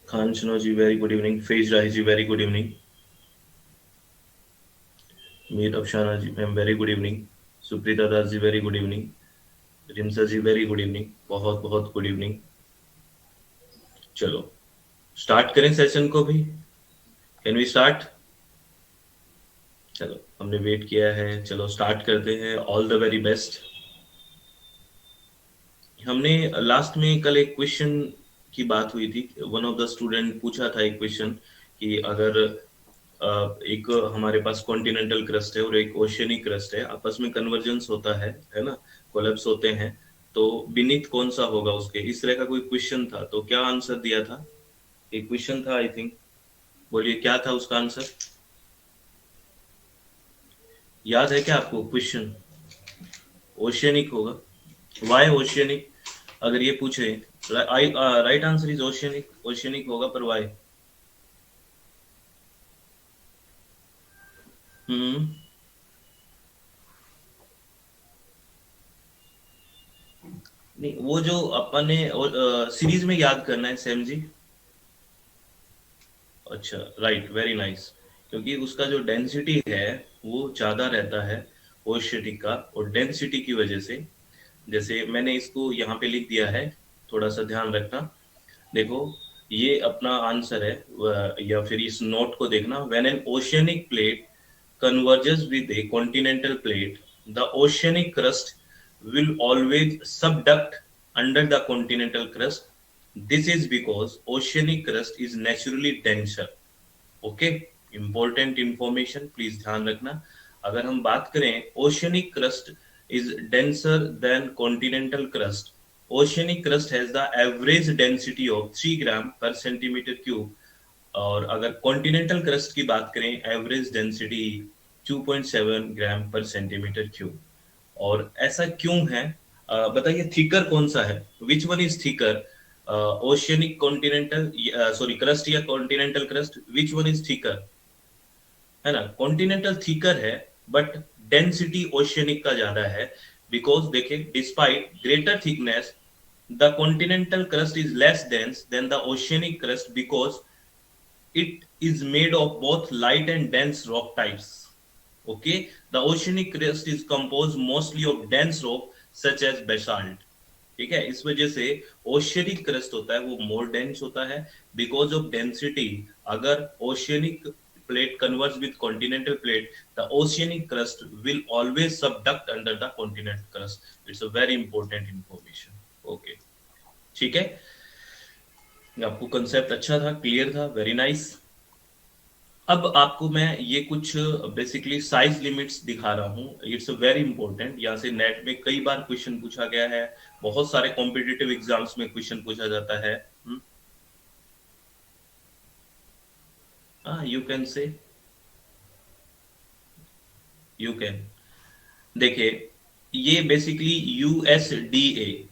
Khan Chino ji, very good evening. Faiz Rahi ji, very good evening. Meet Afshana ji, ma'am, very good evening. Suprita Das ji, very good evening. Rimsa ji very good evening, बहुत बहुत good evening. चलो start करें session को भी. Can we start? चलो हमने wait किया है, चलो स्टार्ट करते हैं. All the very best. हमने लास्ट में कल एक क्वेश्चन की बात हुई थी. वन ऑफ द स्टूडेंट पूछा था एक क्वेश्चन कि अगर एक हमारे पास कॉन्टिनेंटल क्रस्ट है और एक ओशियनिक क्रस्ट है, आपस में कन्वर्जेंस होता है ना, कोलैप्स होते हैं, तो बीनीथ कौन सा होगा उसके, इस तरह का कोई क्वेश्चन था. तो क्या आंसर दिया था? एक क्वेश्चन था आई थिंक. बोलिए क्या था उसका आंसर? याद है क्या आपको क्वेश्चन? ओशियनिक होगा. Why oceanic? अगर ये पूछे, right answer is oceanic. Oceanic होगा, पर वाई? हम्म. नहीं, वो जो अपन ने सीरीज में याद करना है सैम जी. अच्छा, राइट, वेरी नाइस. क्योंकि उसका जो डेंसिटी है वो ज्यादा रहता है ओशियनिक का, और डेंसिटी की वजह से, जैसे मैंने इसको यहाँ पे लिख दिया है, थोड़ा सा ध्यान रखना. देखो, ये अपना आंसर है, या फिर इस नोट को देखना. When an oceanic plate converges with a continental plate, the oceanic crust will always subduct under the continental crust. This is because oceanic crust is naturally denser. Okay, important information, please ध्यान रखना. अगर हम बात करें, oceanic crust is denser then continental crust. Oceanic crust has the average density of 3 ग्राम पर centimetre cube, और अगर continental crust की बात करें, एवरेज डेंसिटी 2.7 ग्राम पर सेंटीमीटर क्यूब. और ऐसा क्यों है? बताइए थिकर कौन सा है, which one is thicker? Oceanic continental, sorry crust या continental crust, which one is thicker? है ना, कॉन्टिनेंटल थिकर है, बट डेंसिटी ओशियनिक का ज्यादा है. बिकॉज देखिए, despite greater thickness, the continental crust is less dense than the oceanic crust, because it is made of both light and dense rock types. Okay, the oceanic crust is composed mostly of dense rock such as basalt. ठीक है, इस वजह से oceanic crust होता है वो मोर dense होता है, बिकॉज ऑफ डेंसिटी. अगर oceanic plate converges with continental plate, the oceanic crust will always subduct under the continental crust. It's a very important information. Okay, ठीक है. आपको कंसेप्ट अच्छा था, क्लियर था, वेरी नाइस. अब आपको मैं ये कुछ बेसिकली साइज लिमिट्स दिखा रहा हूँ. It's very important. यहाँ से नेट में कई बार क्वेश्चन पूछा गया है, बहुत सारे कॉम्पिटिटिव एग्जाम्स में क्वेश्चन पूछा जाता है. हाँ, you can say, you can. देखिए, ये basically USDA,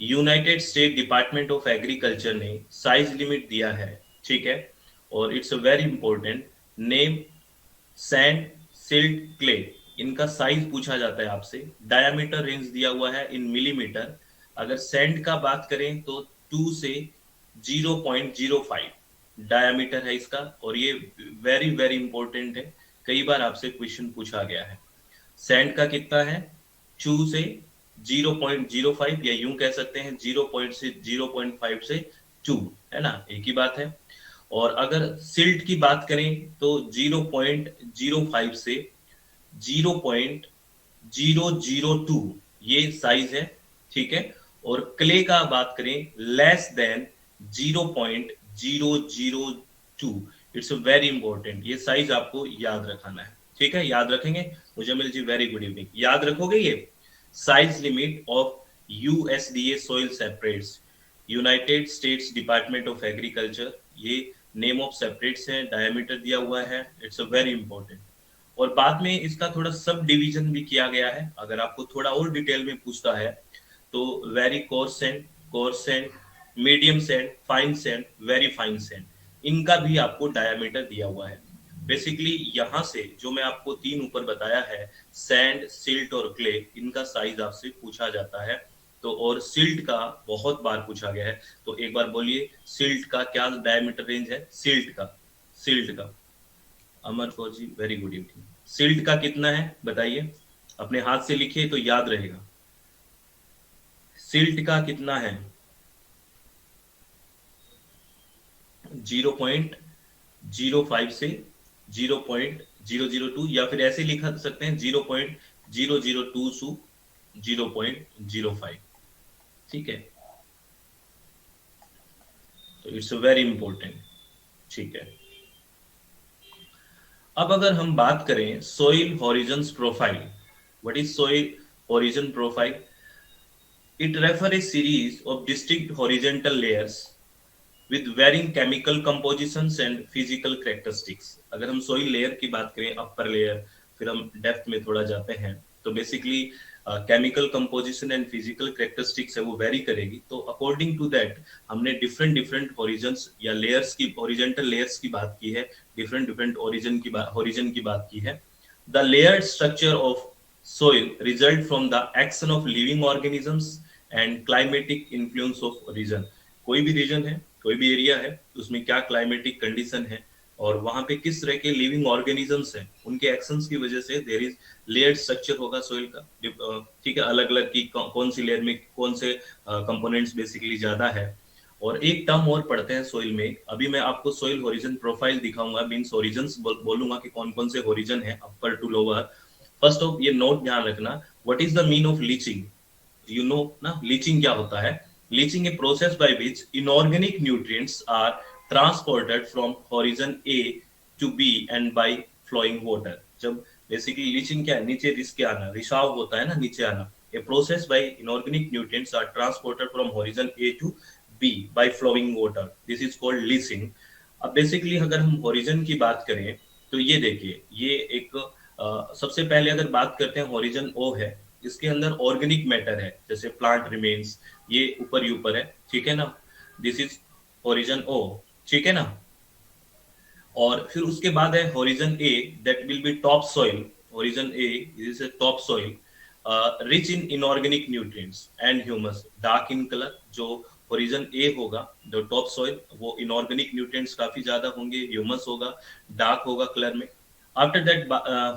United state department of agriculture ने साइज लिमिट दिया है. ठीक है, और it's very important. Name, sand, silt, clay, इनका साइज पूछा जाता है आपसे. डायामीटर रेंज दिया हुआ है इन मिलीमीटर. अगर सैंड का बात करें तो 2 से 0.05 डायामीटर है इसका, और ये वेरी वेरी इंपॉर्टेंट है, कई बार आपसे क्वेश्चन पूछा गया है. सैंड का कितना है? 2 से 0.05, या यूं कह सकते हैं 0.5 से 2, है ना, एक ही बात है. और अगर सिल्ट की बात करें तो 0.05 से 0.002 ये साइज है. ठीक है, और क्ले का बात करें, less than 0.002. It's very important, ये साइज आपको याद रखना है. ठीक है, याद रखेंगे? मुजम्मिल जी वेरी गुड इवनिंग. याद रखोगे ये size limit of USDA soil separates, United states department of agriculture. ये नेम ऑफ सेपरेट्स है, डायमीटर दिया हुआ है. It's a very important. और बाद में इसका थोड़ा सब डिवीजन भी किया गया है. अगर आपको थोड़ा और डिटेल में पूछता है तो very coarse sand, coarse sand, medium sand, fine sand, very fine sand, इनका भी आपको डायमीटर दिया हुआ है. बेसिकली यहाँ से जो मैं आपको 3 ऊपर बताया है, सैंड, सिल्ट और क्ले, इनका साइज आपसे पूछा जाता है. तो और सिल्ट का बहुत बार पूछा गया है, तो एक बार बोलिए सिल्ट का क्या डायमीटर रेंज है, सिल्ट का अमर फौजी वेरी गुड इवनिंग, सिल्ट का कितना है बताइए, अपने हाथ से लिखिए तो याद रहेगा, सिल्ट का कितना है, 0.05 से 0.002, या फिर ऐसे लिख सकते हैं 0.002 टू 0.05, ठीक है, तो इट्स वेरी इंपॉर्टेंट, ठीक है। अब अगर हम बात करें soil horizon profile, what is soil horizon profile? It refer A series of distinct horizontal layers with varying chemical compositions and physical characteristics। अगर हम soil layer की बात करें, upper layer, फिर हम depth में थोड़ा जाते हैं, तो basically chemical composition and physical characteristics है वो vary करेगी, तो according to that हमने different horizons या layers की horizontal layers की बात की है, different horizon की बात की है। The layered structure of soil result from the action of living organisms and climatic influence of region। कोई भी रीजन है, कोई भी एरिया है, उसमें क्या क्लाइमेटिक कंडीशन है और वहां पे किस तरह के लिविंग ऑर्गेनिजम्स हैं, उनके एक्शंस की वजह से देयर इज लेयर्ड स्ट्रक्चर होगा सोइल का, ठीक है, अलग अलग की कौन सी लेयर में कौन से कंपोनेंट्स बेसिकली ज्यादा है। और एक टर्म और पढ़ते हैं सोइल में, अभी मैं आपको सोइल होरिजन प्रोफाइल दिखाऊंगा, मींस होरिजन्स बोलूंगा कि कौन कौन से होरिजन है upper two lower. First of ये नोट ध्यान रखना, what is the mean of leaching, you know ना लीचिंग क्या होता है? Leaching a process by which inorganic nutrients are transported from horizon A to B and by flowing water। जब basically leaching क्या है, नीचे रिस के आना, रिसाव होता है ना, नीचे आना। A process by inorganic nutrients are transported from horizon A to B by flowing water, this is called leaching। अब बेसिकली अगर हम होरिजन की बात करें तो ये देखिए, ये एक सबसे पहले अगर बात करते हैं होरिजन ओ है, इसके अंदर ऑर्गेनिक मैटर है, जैसे प्लांट रिमेन्स, ये ऊपर है, ठीक है ना, दिस इज होरिजन ओ, ठीक है ना। और फिर उसके बाद है horizon A, that will be top soil, horizon A is a top soil rich in inorganic nutrients and humus, dark in colour. जो होरिजन ए होगा, जो टॉप सॉइल, वो इनऑर्गेनिक न्यूट्रिएंट्स काफी ज्यादा होंगे, ह्यूमस होगा, डार्क होगा कलर में। After that,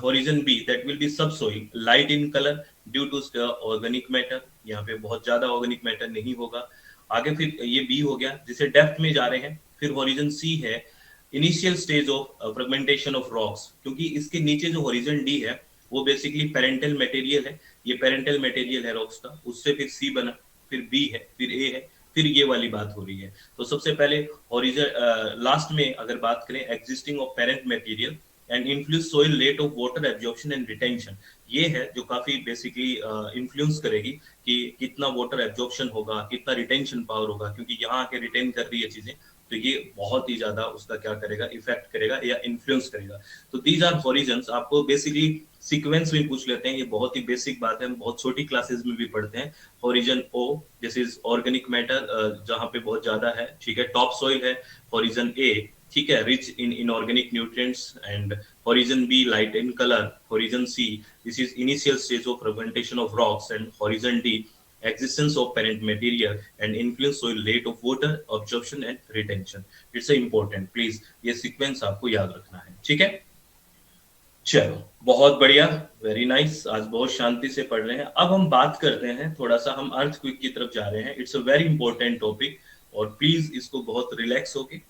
horizon B, that will be subsoil, light in color due to organic matter, यहाँ पे बहुत ज्यादा ऑर्गेनिक मैटर नहीं होगा। आगे फिर ये बी हो गया, जिसे डेप्थ में जा रहे हैं। फिर होरिजन सी है, initial stage of fragmentation of rocks, क्योंकि इसके नीचे जो होरिजन डी है वो बेसिकली पेरेंटल मटेरियल है, ये पेरेंटल मटेरियल है रॉक्स का, उससे फिर सी बना, फिर बी है, फिर ए है, फिर ये वाली बात हो रही है। तो सबसे पहले होरिजन लास्ट में अगर बात करें existing of parent material and influence soil rate of water absorption and retention, ये है जो काफी बेसिकली इन्फ्लुएंस करेगी कि कितना वाटर एब्जॉर्प्शन होगा, कितना रिटेंशन पावर होगा, क्योंकि यहाँ आके रिटेन कर रही है चीजें, तो ये बहुत ही ज्यादा उसका क्या करेगा, इफेक्ट करेगा या इन्फ्लुएंस करेगा। तो दीज आर होरिजन्स, आपको बेसिकली सीक्वेंस में पूछ लेते हैं, ये बहुत ही बेसिक बात है, हम बहुत छोटी क्लासेस में भी पढ़ते हैं। Horizon O this is organic matter, जहाँ पे बहुत ज्यादा है, ठीक है, टॉप सॉइल है। होरिजन ए, ठीक है, rich in inorganic nutrients, and horizon B light in colour, horizon C this is initial stage of fragmentation of rocks, and horizon D existence of parent material and influence soil rate of water absorption and retention। it's a important, please ये sequence आपको याद रखना है, ठीक है। चलो बहुत बढ़िया, वेरी नाइस, आज बहुत शांति से पढ़ रहे हैं। अब हम बात करते हैं, थोड़ा सा हम अर्थक्वेक की तरफ जा रहे हैं। It's a very important topic, और प्लीज इसको बहुत रिलैक्स होके,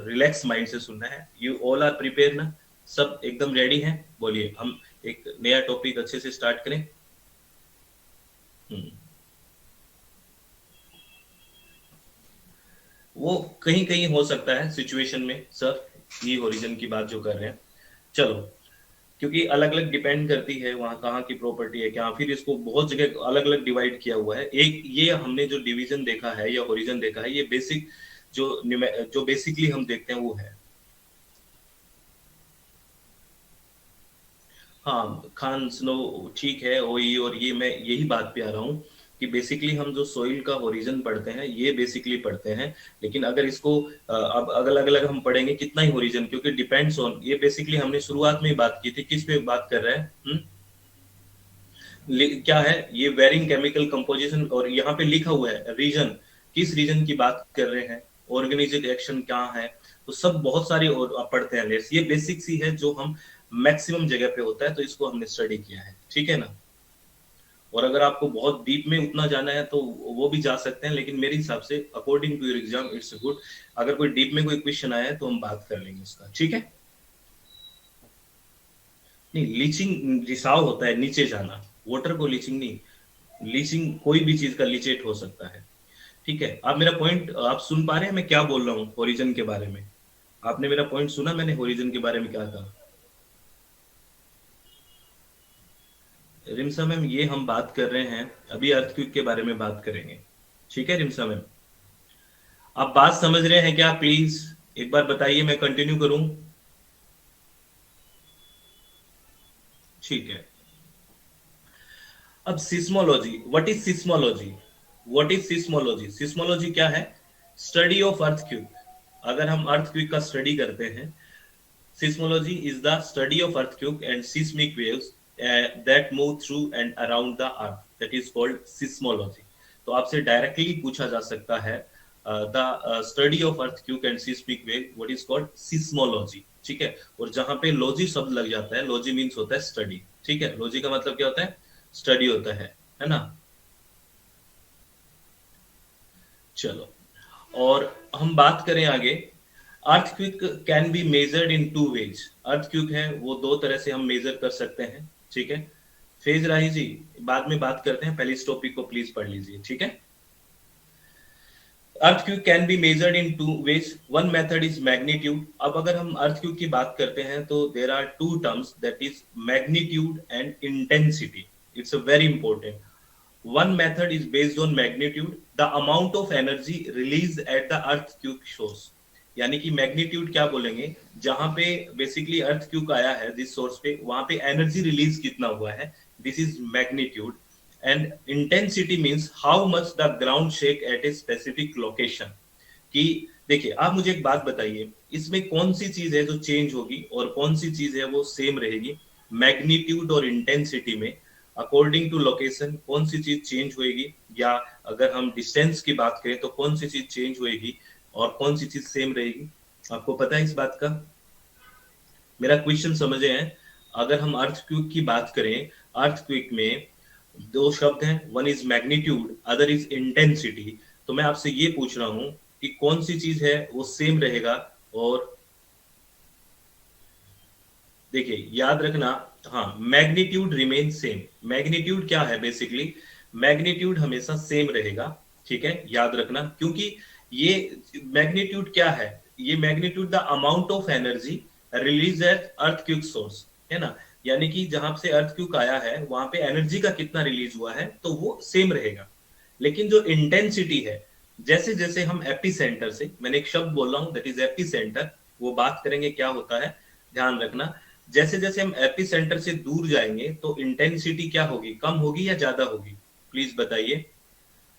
रिलैक्स माइंड से सुनना है। यू ऑल आर प्रिपेयर ना, सब एकदम रेडी हैं? बोलिए, हम एक नया टॉपिक अच्छे से स्टार्ट करें। वो कहीं कहीं हो सकता है सिचुएशन में, सर ये ओरिजिन की बात जो कर रहे हैं, चलो, क्योंकि अलग अलग डिपेंड करती है वहाँ कहाँ की प्रॉपर्टी है क्या, फिर इसको बहुत जगह अलग अलग डिवाइड किया हुआ है। एक ये हमने जो डिवीजन देखा है या ओरिजिन देखा है, ये बेसिक जो बेसिकली हम देखते हैं वो है। हाँ खान स्नो, ठीक है, वही, और ये मैं यही बात पे आ रहा हूँ कि बेसिकली हम जो सोइल का ओरिजिन पढ़ते हैं ये बेसिकली पढ़ते हैं, लेकिन अगर इसको अब अलग अलग हम पढ़ेंगे कितना ही ओरिजिन, क्योंकि डिपेंड्स ऑन, ये बेसिकली हमने शुरुआत में ही बात की थी, किस पे बात कर रहे हैं, क्या है ये वेरिंग केमिकल कंपोजिशन, और यहाँ पे लिखा हुआ है रीजन, किस रीजन की बात कर रहे हैं, ऑर्गेनिक एक्शन क्या है, तो सब बहुत सारी और आप पढ़ते हैं लेट्स, ये बेसिक सी है जो हम मैक्सिमम जगह पे होता है, तो इसको हमने स्टडी किया है, ठीक है ना। और अगर आपको बहुत डीप में उतना जाना है तो वो भी जा सकते हैं, लेकिन मेरे हिसाब से according to your exam it's good, अगर कोई डीप में कोई क्वेश्चन आया है तो हम बात कर लेंगे उसका, ठीक है। नहीं, लीचिंग रिसाव होता है नीचे जाना, वाटर को लीचिंग नहीं, लीचिंग कोई भी चीज का लीचेट हो सकता है, ठीक है। आप मेरा पॉइंट आप सुन पा रहे हैं मैं क्या बोल रहा हूँ ओरिजिन के बारे में? आपने मेरा पॉइंट सुना, मैंने ओरिजिन के बारे में क्या कहा? रिमसा मैम, ये हम बात कर रहे हैं अभी अर्थक्वेक के बारे में बात करेंगे, ठीक है रिमसा मैम। आप बात समझ रहे हैं क्या? प्लीज एक बार बताइए, मैं कंटिन्यू करूं? ठीक है। अब seismology, what is seismology? What is seismology? Seismology क्या है? Study of earthquake. अगर हम अर्थक्वेक का स्टडी करते हैं, seismology is the study of earthquake and seismic waves that move through and around the earth, that is called seismology। तो आपसे directly पूछा जा सकता है the study of earthquake and seismic wave, what is called seismology, ठीक है। और जहां पे लॉजी शब्द लग जाता है, लॉजी मीन्स होता है स्टडी, ठीक है। लॉजी का मतलब क्या होता है? स्टडी होता है ना। चलो, और हम बात करें आगे। Earthquake can be measured in two ways. Earthquake है वो दो तरह से हम मेजर कर सकते हैं, ठीक है। फेज राही जी, बाद में बात करते हैं, पहले इस टॉपिक को प्लीज पढ़ लीजिए, ठीक है। Earthquake can be measured in two ways, one method is magnitude. अब अगर हम अर्थक्विक की बात करते हैं तो there are two terms, that is magnitude and intensity. It's a very important. one method is based on magnitude, the amount of energy released at the earthquake shows। यानी कि मैग्नीट्यूड क्या बोलेंगे, जहां पे बेसिकली अर्थक्वेक आया है जिस source पे, वहां पे एनर्जी रिलीज कितना हुआ है, this is magnitude. And intensity means how much the ground shake at a specific location. कि देखिए, आप मुझे एक बात बताइए, इसमें कौन सी चीज है जो चेंज होगी और कौन सी चीज है वो सेम रहेगी? मैग्नीट्यूड और इंटेंसिटी में अकॉर्डिंग टू लोकेशन कौन सी चीज चेंज होएगी, या अगर हम डिस्टेंस की बात करें तो कौन सी चीज चेंज होएगी और कौन सी चीज सेम रहेगी? आपको पता है इस बात का? मेरा क्वेश्चन समझे हैं? अगर हम अर्थक्वेक की बात करें, अर्थक्वेक में दो शब्द हैं, one is magnitude, other is intensity. तो मैं आपसे ये पूछ रहा हूं कि कौन सी चीज है वो सेम रहेगा। और देखिए याद रखना, हाँ, मैग्नीट्यूड रिमेन सेम। मैग्नीट्यूड क्या है बेसिकली? मैग्नीट्यूड हमेशा सेम रहेगा, ठीक है, याद रखना। क्योंकि ये मैग्नीट्यूड क्या है? ये magnitude the amount of energy release at earthquake source, है ना। यानी कि जहां से अर्थक्वेक आया है वहां पे एनर्जी का कितना रिलीज हुआ है, तो वो सेम रहेगा। लेकिन जो इंटेंसिटी है, जैसे जैसे हम एपी सेंटर से, मैंने एक शब्द बोल रहा हूं दैट इज एपी सेंटर, वो बात करेंगे क्या होता है, ध्यान रखना। जैसे जैसे हम एपी सेंटर से दूर जाएंगे तो इंटेंसिटी क्या होगी, कम होगी या ज्यादा होगी? प्लीज बताइए।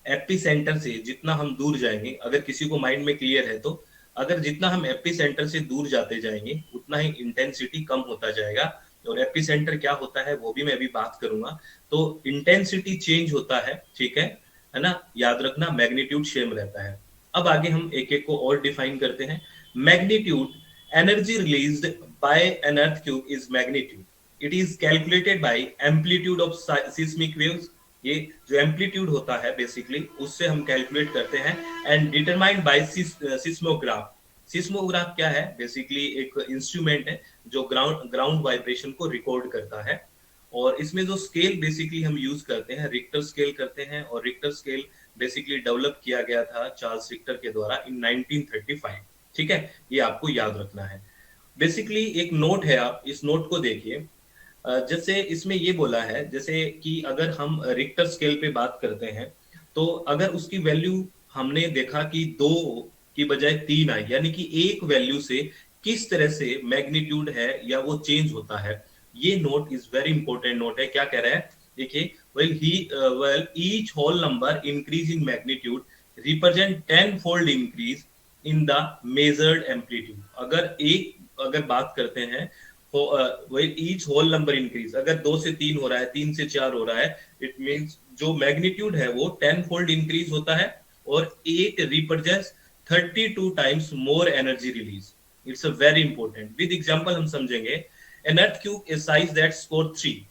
एपी सेंटर से जितना हम दूर जाएंगे, अगर किसी को माइंड में क्लियर है तो, अगर जितना हम एपी सेंटर से दूर जाते जाएंगे उतना ही इंटेंसिटी कम होता जाएगा। और एपी सेंटर क्या होता है वो भी मैं अभी बात करूंगा। तो इंटेंसिटी चेंज होता है, ठीक है ना, याद रखना। मैग्नीट्यूड सेम रहता है। अब आगे हम एक एक को और डिफाइन करते हैं। Magnitude, energy released by an earthquake is magnitude. It is calculated by amplitude of seismic waves। ये जो एम्पलीट्यूड होता है बेसिकली उससे हम कैलकुलेट करते हैं। And determined by seismograph. Seismograph क्या है? बेसिकली एक इंस्ट्रूमेंट है जो ग्राउंड वाइब्रेशन को रिकॉर्ड करता है। और इसमें जो स्केल बेसिकली हम यूज करते हैं, रिक्टर स्केल करते हैं। और रिक्टर स्केल बेसिकली डेवलप किया गया था चार्ल्स रिक्टर के द्वारा इन 1935, ठीक है। ये आपको याद रखना है। बेसिकली एक नोट है, आप इस नोट को देखिए। जैसे इसमें ये बोला है, जैसे कि अगर हम रिक्टर स्केल पे बात करते हैं तो अगर उसकी वैल्यू हमने देखा कि 2 की बजाय 3 आई, यानी कि एक वैल्यू से किस तरह से मैग्नीट्यूड है या वो चेंज होता है। ये note is very important note है। क्या कह रहा है देखिए, well each whole number increase in magnitude represent 10 fold increase in the measured amplitude. अगर बात करते हैं वही ईच होल नंबर इंक्रीज, अगर 2 से 3 हो रहा है, 3 से 4 हो रहा है, इट मींस जो मैग्नीट्यूड है वो 10 फोल्ड इंक्रीज होता है और एक represents 32 times more energy release. It's a very important. With example हम समझेंगे। An earthquake is size that score 3,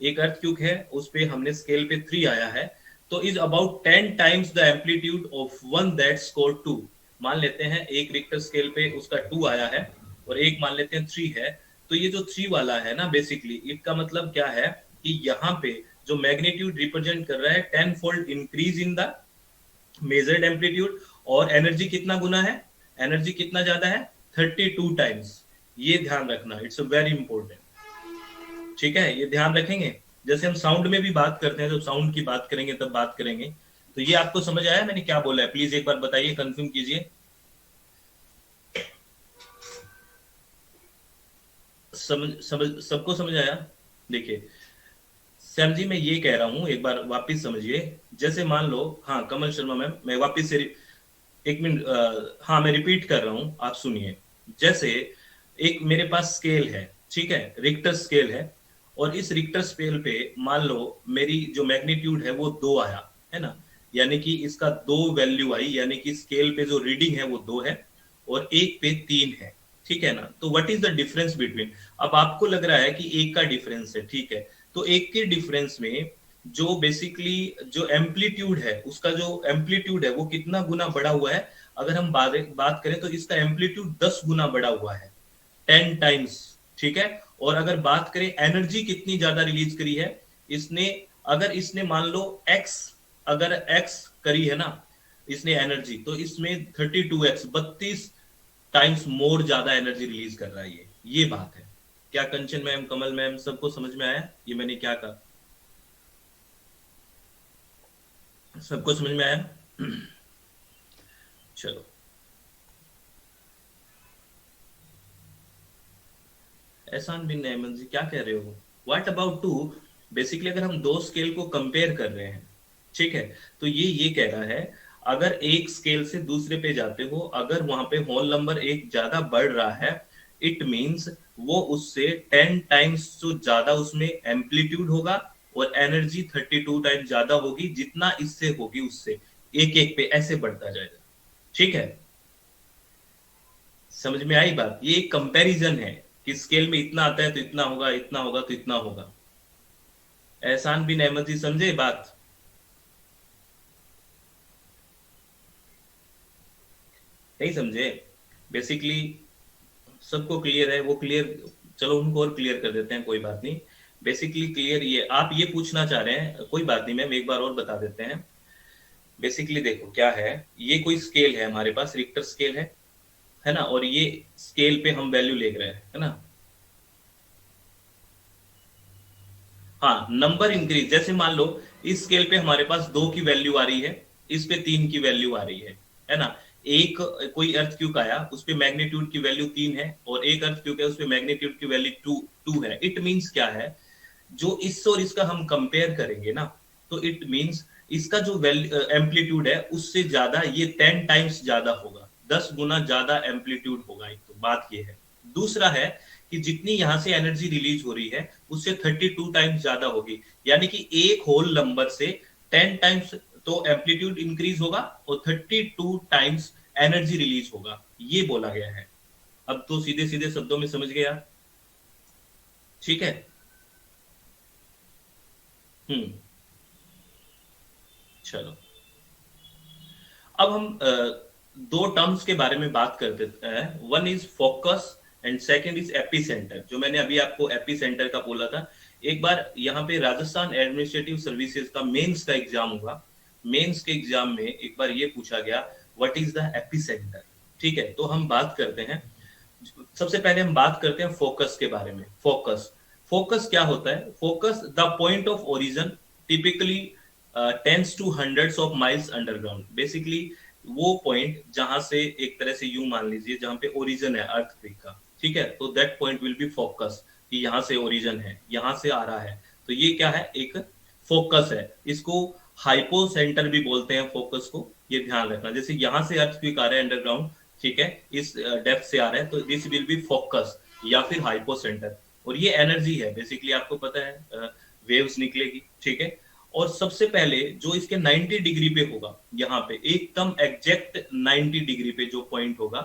एक अर्थ क्यूब है उस पे हमने स्केल पे 3 आया है, तो is about 10 times the amplitude of one that score 2। मान लेते हैं एक रिक्टर स्केल पे उसका 2 आया है और एक मान लेते हैं 3 है, तो ये जो 3 वाला है ना, बेसिकली इसका मतलब क्या है कि यहाँ पे जो मैग्नीट्यूड रिप्रेजेंट कर रहा है 10 fold increase in the measured amplitude, और एनर्जी कितना गुना है, एनर्जी कितना ज्यादा है, 32 टाइम्स। ये ध्यान रखना, इट्स अ वेरी इंपॉर्टेंट। ठीक है, ये ध्यान रखेंगे। जैसे हम साउंड में भी बात करते हैं, जब साउंड की बात करेंगे तब बात करेंगे। तो ये आपको समझ आया मैंने क्या बोला है? प्लीज एक बार बताइए, कंफर्म कीजिए। समझ समझ सबको समझ आया? देखिए सैम जी, मैं ये कह रहा हूं, एक बार वापस समझिए। जैसे मान लो, हाँ कमल शर्मा मैम, मैं वापस से एक मिनट, हाँ मैं रिपीट कर रहा हूं, आप सुनिए। जैसे एक मेरे पास स्केल है, ठीक है, रिक्टर स्केल है, और इस रिक्टर स्केल पे मान लो मेरी जो मैग्नीट्यूड है वो 2 आया है ना, यानी कि इसका 2 वैल्यू आई, यानी कि स्केल पे जो रीडिंग है वो 2 है और एक पे 3 है। ठीक है ना, तो what is the difference between? अब आपको लग रहा है कि एक का डिफरेंस है, ठीक है, तो एक के डिफरेंस में जो बेसिकली जो एम्पलीट्यूड है, उसका जो एम्पलीट्यूड है वो कितना गुना बढ़ा हुआ है? अगर हम बात करें तो इसका एम्पलीट्यूड 10 गुना बढ़ा हुआ है, 10 टाइम्स। ठीक है, और अगर बात करें एनर्जी कितनी ज्यादा रिलीज करी है इसने, अगर इसने मान लो एक्स, अगर एक्स करी है ना इसने एनर्जी, तो इसमें 32x, 32 टाइम्स मोर ज्यादा एनर्जी रिलीज कर रहा है। ये बात है। क्या कंचन मैम, कमल मैम, सबको समझ में आया ये मैंने क्या कहा? सबको समझ में आया? चलो, एहसान बिन अहमद जी क्या कह रहे हो? What about to? बेसिकली अगर हम दो स्केल को कंपेयर कर रहे हैं, ठीक है, तो ये कह रहा है अगर एक स्केल से दूसरे पे जाते हो, अगर वहां पे होल नंबर एक ज्यादा बढ़ रहा है, इट मींस वो उससे 10 टाइम्स जो ज्यादा उसमें एम्पलीट्यूड होगा और एनर्जी 32 टाइम्स ज्यादा होगी, जितना इससे होगी उससे एक एक पे ऐसे बढ़ता जाएगा। ठीक है, समझ में आई बात? ये एक कंपैरिजन है कि स्केल में इतना आता है तो इतना होगा, इतना होगा तो इतना होगा। एहसान बिन अहमद जी समझे बात? नहीं समझे? बेसिकली सबको क्लियर है? वो क्लियर, चलो उनको और क्लियर कर देते हैं, कोई बात नहीं। बेसिकली क्लियर, ये आप ये पूछना चाह रहे हैं, कोई बात नहीं मैम, एक बार और बता देते हैं। बेसिकली देखो क्या है, ये कोई स्केल है हमारे पास, रिक्टर स्केल है ना, और ये स्केल पे हम वैल्यू ले रहे हैं, है ना। हाँ, नंबर इंक्रीज, जैसे मान लो इस स्केल पे हमारे पास 2 की वैल्यू आ रही है, इस पे 3 की वैल्यू आ रही है ना। एक कोई अर्थ क्यूब आया, उस पे मैग्नीट्यूड की वैल्यू 3 है, और एक अर्थ क्यूब है उस पे मैग्नीट्यूड की वैल्यू 2 है। इट मींस क्या है, जो इस और इसका हम कंपेयर करेंगे ना, तो इट मींस इसका जो एम्पलीट्यूड है उससे ज्यादा ये 10 टाइम्स ज्यादा होगा, 10 गुना ज्यादा एम्पलीट्यूड होगा। एक तो बात ये है। दूसरा है कि जितनी यहां से एनर्जी रिलीज हो रही है उससे 32 टाइम्स ज्यादा होगी, यानी कि एक होल नंबर से 10 टाइम्स तो एम्पलीट्यूड इंक्रीज होगा और 32 टाइम्स एनर्जी रिलीज होगा, ये बोला गया है। अब तो सीधे सीधे शब्दों में समझ गया? ठीक है। हम्म। चलो, अब हम दो टर्म्स के बारे में बात करते हैं। One is focus and second is AP centre. जो मैंने अभी आपको एपी सेंटर का बोला था, एक बार यहाँ पे राजस्थान एडमिनिस्ट्रेटिव सर्विसेज का मेंस का एग्जाम हुआ, मेंस के एग्जाम में एक बार ये पूछा गया what is the AP centre. ठीक है, तो हम बात करते हैं, सबसे पहले हम बात करते हैं फोकस के बारे में। फोकस, फोकस क्या होता है? Focus the point of origin typically tens to hundreds of miles underground. Basically वो पॉइंट जहां से, एक तरह से यूं मान लीजिए, जहां पे ओरिजिन है अर्थक्वेक का, ठीक है, तो that point will be focus, कि यहाँ से ओरिजिन है, यहाँ से आ रहा है, तो ये क्या है, एक फोकस है। इसको हाइपो सेंटर भी बोलते हैं फोकस को, ये ध्यान रखना। जैसे यहाँ से अर्थक्वेक आ रहा है अंडरग्राउंड, ठीक है, इस डेप्थ से आ रहा है, तो दिस विल बी फोकस या फिर हाइपो सेंटर। और ये एनर्जी है बेसिकली, आपको पता है वेव्स निकलेगी, ठीक है। और सबसे पहले जो इसके 90 डिग्री पे होगा, यहाँ पे एकदम एग्जैक्ट 90 डिग्री पे जो पॉइंट होगा,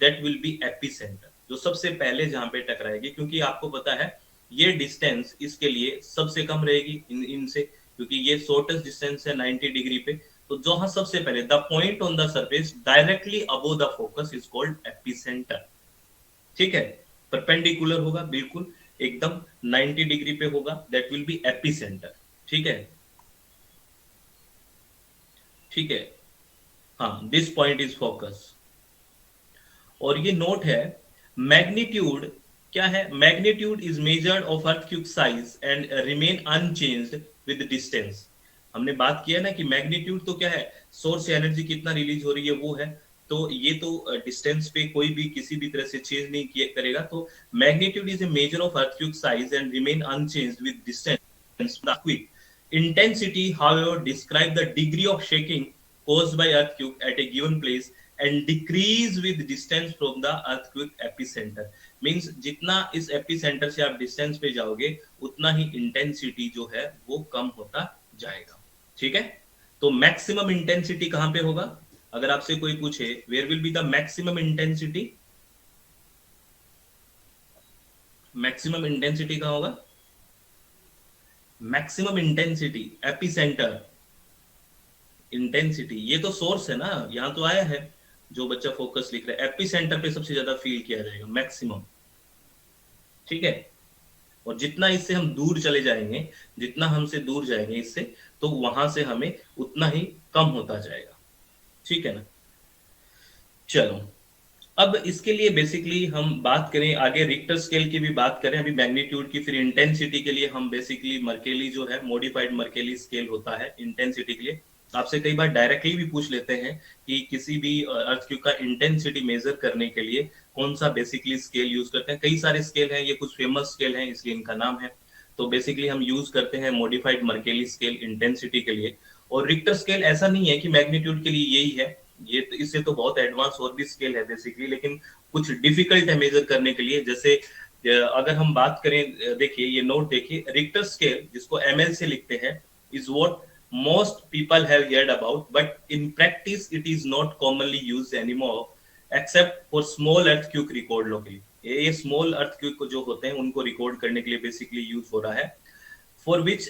दैट विल बी एपिसेंटर, जो सबसे पहले जहां पे टकराएगी, क्योंकि आपको पता है ये डिस्टेंस इसके लिए सबसे कम रहेगी इनसे, क्योंकि ये शॉर्टेस्ट डिस्टेंस है 90 डिग्री पे। तो जहां सबसे पहले the point on the surface directly above the focus is called epicentre, ठीक है। परपेंडिकुलर होगा बिल्कुल एकदम 90 डिग्री पे होगा, दैट विल बी एपिसेंटर, ठीक है, ठीक है। हाँ, दिस पॉइंट इज फोकस। और ये नोट है, मैग्नीट्यूड क्या है, magnitude is measured of earthquake size and remain unchanged with distance. हमने बात किया ना कि मैग्नीट्यूड तो क्या है, सोर्स से एनर्जी कितना रिलीज हो रही है वो है, तो ये तो डिस्टेंस पे कोई भी किसी भी तरह से चेंज नहीं किया करेगा। तो magnitude is a measure of earthquake size and remain unchanged with distance. Intensity, however, describe the degree of shaking caused by earthquake at a given place and decrease with distance from the earthquake epicenter. Means जितना इस epicenter से आप distance पे जाओगे उतना ही intensity जो है वो कम होता जाएगा, ठीक है। तो maximum intensity कहाँ पे होगा, अगर आपसे कोई पूछे where will be the maximum intensity, maximum intensity कहाँ होगा, मैक्सिमम इंटेंसिटी एपिसेंटर, इंटेंसिटी ये तो सोर्स है ना, यहां तो आया है जो बच्चा फोकस लिख रहा है, एपिसेंटर पे सबसे ज्यादा फील किया जाएगा मैक्सिमम, ठीक है। और जितना इससे हम दूर चले जाएंगे, जितना हमसे दूर जाएंगे इससे, तो वहां से हमें उतना ही कम होता जाएगा, ठीक है ना। चलो, अब इसके लिए बेसिकली हम बात करें आगे, रिक्टर स्केल की भी बात करें अभी मैग्नीट्यूड की, फिर इंटेंसिटी के लिए हम बेसिकली मर्केली जो है मॉडिफाइड मर्केली स्केल होता है इंटेंसिटी के लिए। आपसे कई बार डायरेक्टली भी पूछ लेते हैं कि किसी भी अर्थक्वेक का इंटेंसिटी मेजर करने के लिए कौन सा बेसिकली स्केल यूज करते हैं। कई सारे स्केल हैं, ये कुछ फेमस स्केल हैं इसलिए इनका नाम है। तो बेसिकली हम यूज करते हैं मॉडिफाइड मर्केली स्केल इंटेंसिटी के लिए। और रिक्टर स्केल ऐसा नहीं है कि मैग्नीट्यूड के लिए यही है, ये तो इससे तो बहुत एडवांस और भी स्केल है बेसिकली, लेकिन कुछ डिफिकल्ट है मेजर करने के लिए। जैसे अगर हम बात करें, देखिए ये नोट देखिए, रिक्टर स्केल जिसको एमएल से लिखते हैं is what most people have heard about, but in practice it is not commonly used anymore except for small earthquake record locally। ये small earthquake जो होते हैं उनको रिकॉर्ड करने के लिए बेसिकली यूज हो रहा है। For which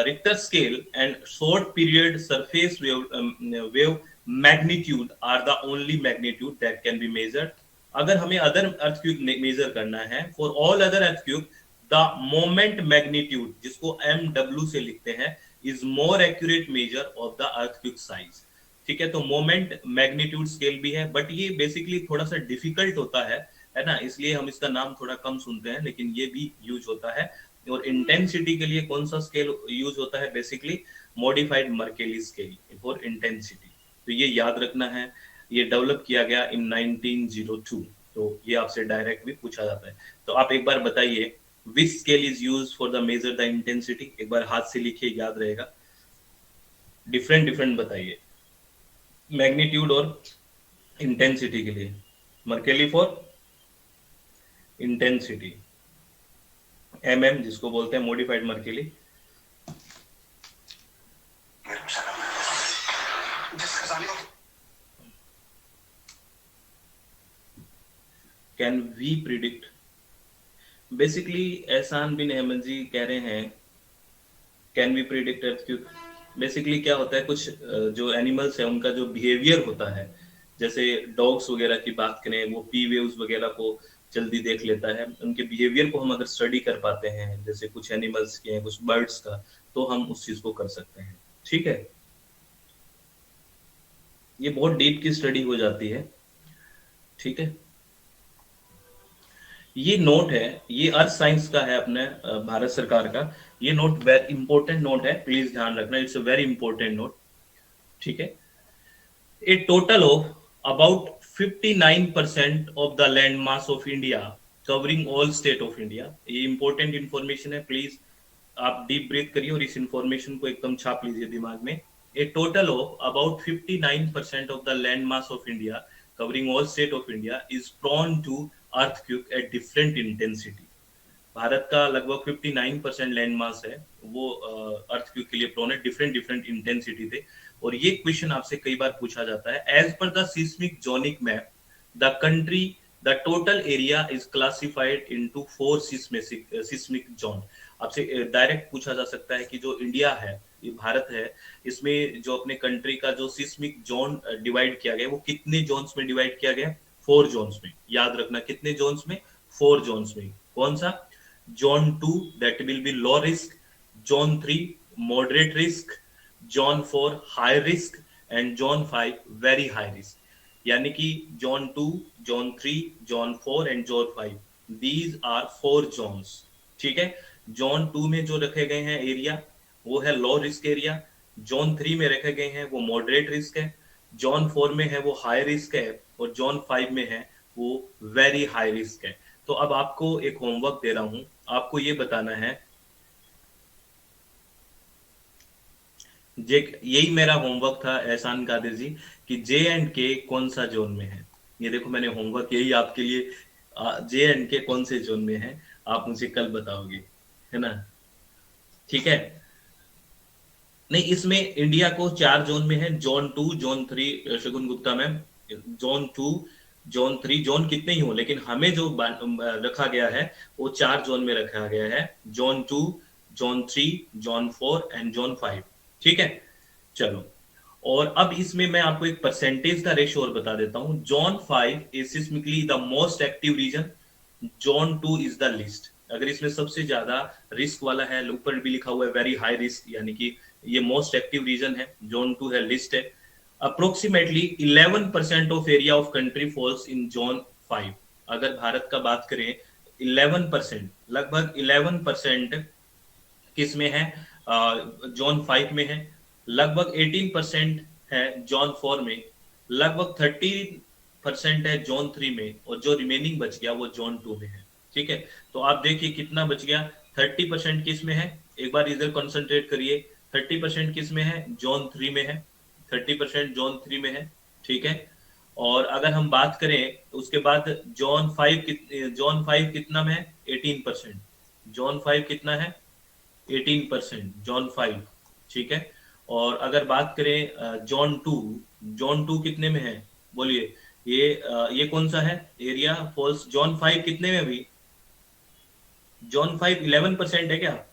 Richter scale and short period surface wave magnitude are the only magnitude that can be measured। अगर हमें अदर earthquake मेजर करना है, for all other earthquake the moment magnitude जिसको MW से लिखते हैं is more accurate measure of the earthquake size, ठीक है। तो मोमेंट मैग्नीट्यूड स्केल भी है, बट ये बेसिकली थोड़ा सा डिफिकल्ट होता है ना, इसलिए हम इसका नाम थोड़ा कम सुनते हैं, लेकिन ये भी यूज होता है। और इंटेंसिटी के लिए कौन सा स्केल यूज होता है, basically modified Mercalli scale for intensity. तो ये याद रखना है, ये डेवलप किया गया इन 1902। तो ये आपसे डायरेक्ट भी पूछा जाता है। तो आप एक बार बताइए, which scale is used for the measure the intensity, एक बार हाथ से लिखिए, याद रहेगा। डिफरेंट बताइए मैग्नीट्यूड और इंटेंसिटी के लिए। मर्केली फॉर इंटेंसिटी, एमएम जिसको बोलते हैं modified Mercalli. Can we predict, basically Ehsan bin Ahmed ji कह रहे हैं can we predict earthquake. Basically क्या होता है, कुछ जो एनिमल्स है उनका जो बिहेवियर होता है, जैसे डॉग्स वगैरह की बात करें, वो पी वेव्स वगैरह को जल्दी देख लेता है। उनके बिहेवियर को हम अगर स्टडी कर पाते हैं, जैसे कुछ एनिमल्स के हैं, कुछ बर्ड्स का, तो हम उस चीज को कर सकते हैं, ठीक है। ये बहुत डीप की स्टडी हो जाती है, ठीक है। ये नोट है, ये अर्थ साइंस का है अपने भारत सरकार का। ये नोट वेरी इंपॉर्टेंट नोट है, प्लीज ध्यान रखना, it's a very important note, ठीक है। A total of about 59% of the land mass of India covering all state of India. ये इंपॉर्टेंट इंफॉर्मेशन है, प्लीज आप डीप ब्रीथ करिए और इस इंफॉर्मेशन को एकदम छाप लीजिए दिमाग में। A total of about 59% of the land mass of India covering all state of India is prone to earthquake at different intensity। Bharat का लगभग 59% लैंड मास है वो अर्थक्वेक के लिए प्रोन है, डिफरेंट डिफरेंट इंटेंसिटी थे। और ये क्वेश्चन आपसे कई बार पूछा जाता है, as per the seismic zoning map the country the total area is classified into 4 seismic zone. आपसे डायरेक्ट पूछा जा सकता है कि जो इंडिया है, ये भारत है, इसमें जो अपने कंट्री का जो सिस्मिक जोन डिवाइड किया गया वो कितने जोन्स में डिवाइड किया गया? 4 जोन्स में। याद रखना कितने जोन्स में? 4 जोन्स में। कौन सा? Zone 2 that will be low risk, zone 3 moderate risk, zone 4 high risk and zone 5 very high risk. यानी कि zone 2, zone 3, zone 4 and zone 5, these are 4 zones. ठीक है। जोन 2 में जो रखे गए हैं एरिया वो है लो रिस्क एरिया, जोन 3 में रखे गए हैं वो मॉडरेट रिस्क है, जोन 4 में है वो हाई रिस्क है, और जोन 5 में है वो वेरी हाई रिस्क है। तो अब आपको एक होमवर्क दे रहा हूं, आपको ये बताना है, यही मेरा होमवर्क था एहसान कादिर जी, कि जे एंड के कौन सा जोन में है। ये देखो मैंने होमवर्क यही आपके लिए, जे एंड के कौन से जोन में है आप मुझे कल बताओगे, है ना? ठीक है। नहीं, इसमें इंडिया को 4 जोन में है, zone 2, zone 3, Shagun Gupta ma'am, zone 2, zone 3, zone कितने ही हो लेकिन हमें जो रखा गया है वो 4 जोन में रखा गया है, zone 2, zone 3, zone 4 and zone 5। ठीक है। चलो, और अब इसमें मैं आपको एक परसेंटेज का रेशो और बता देता हूं। Zone 5 is seismically the most active region, zone 2 is the least. अगर इसमें सबसे ज्यादा रिस्क वाला है, ऊपर भी लिखा हुआ है वेरी हाई रिस्क, यानी कि ये मोस्ट एक्टिव रीजन है, जोन 2 है, लिस्ट है। Approximately 11% of area of country falls in zone 5। अगर भारत का बात करें, 11%, लगभग 11% किस में है? जोन 5 में है। लगभग 18% है जोन 4 में, लगभग 30% है जोन 3 में, और जो रिमेनिंग बच गया वो जोन 2 में है। ठीक है। तो आप देखिए कितना बच गया, 30% किस में है? एक बार इधर कंसंट्रेट करिए, 30% किस में है? जोन 3 में है। 30% जोन 3 में है। ठीक है। और अगर हम बात करें उसके बाद जोन 5 कितना में है? 18%। जोन 5 कितना है? 18% जोन 5। ठीक है। और अगर बात करें जोन 2, जोन 2 कितने में है? बोलिए। ये कौन सा है एरिया फॉल्स जोन 5 कितने में? अभी जोन 5 11% है क्या?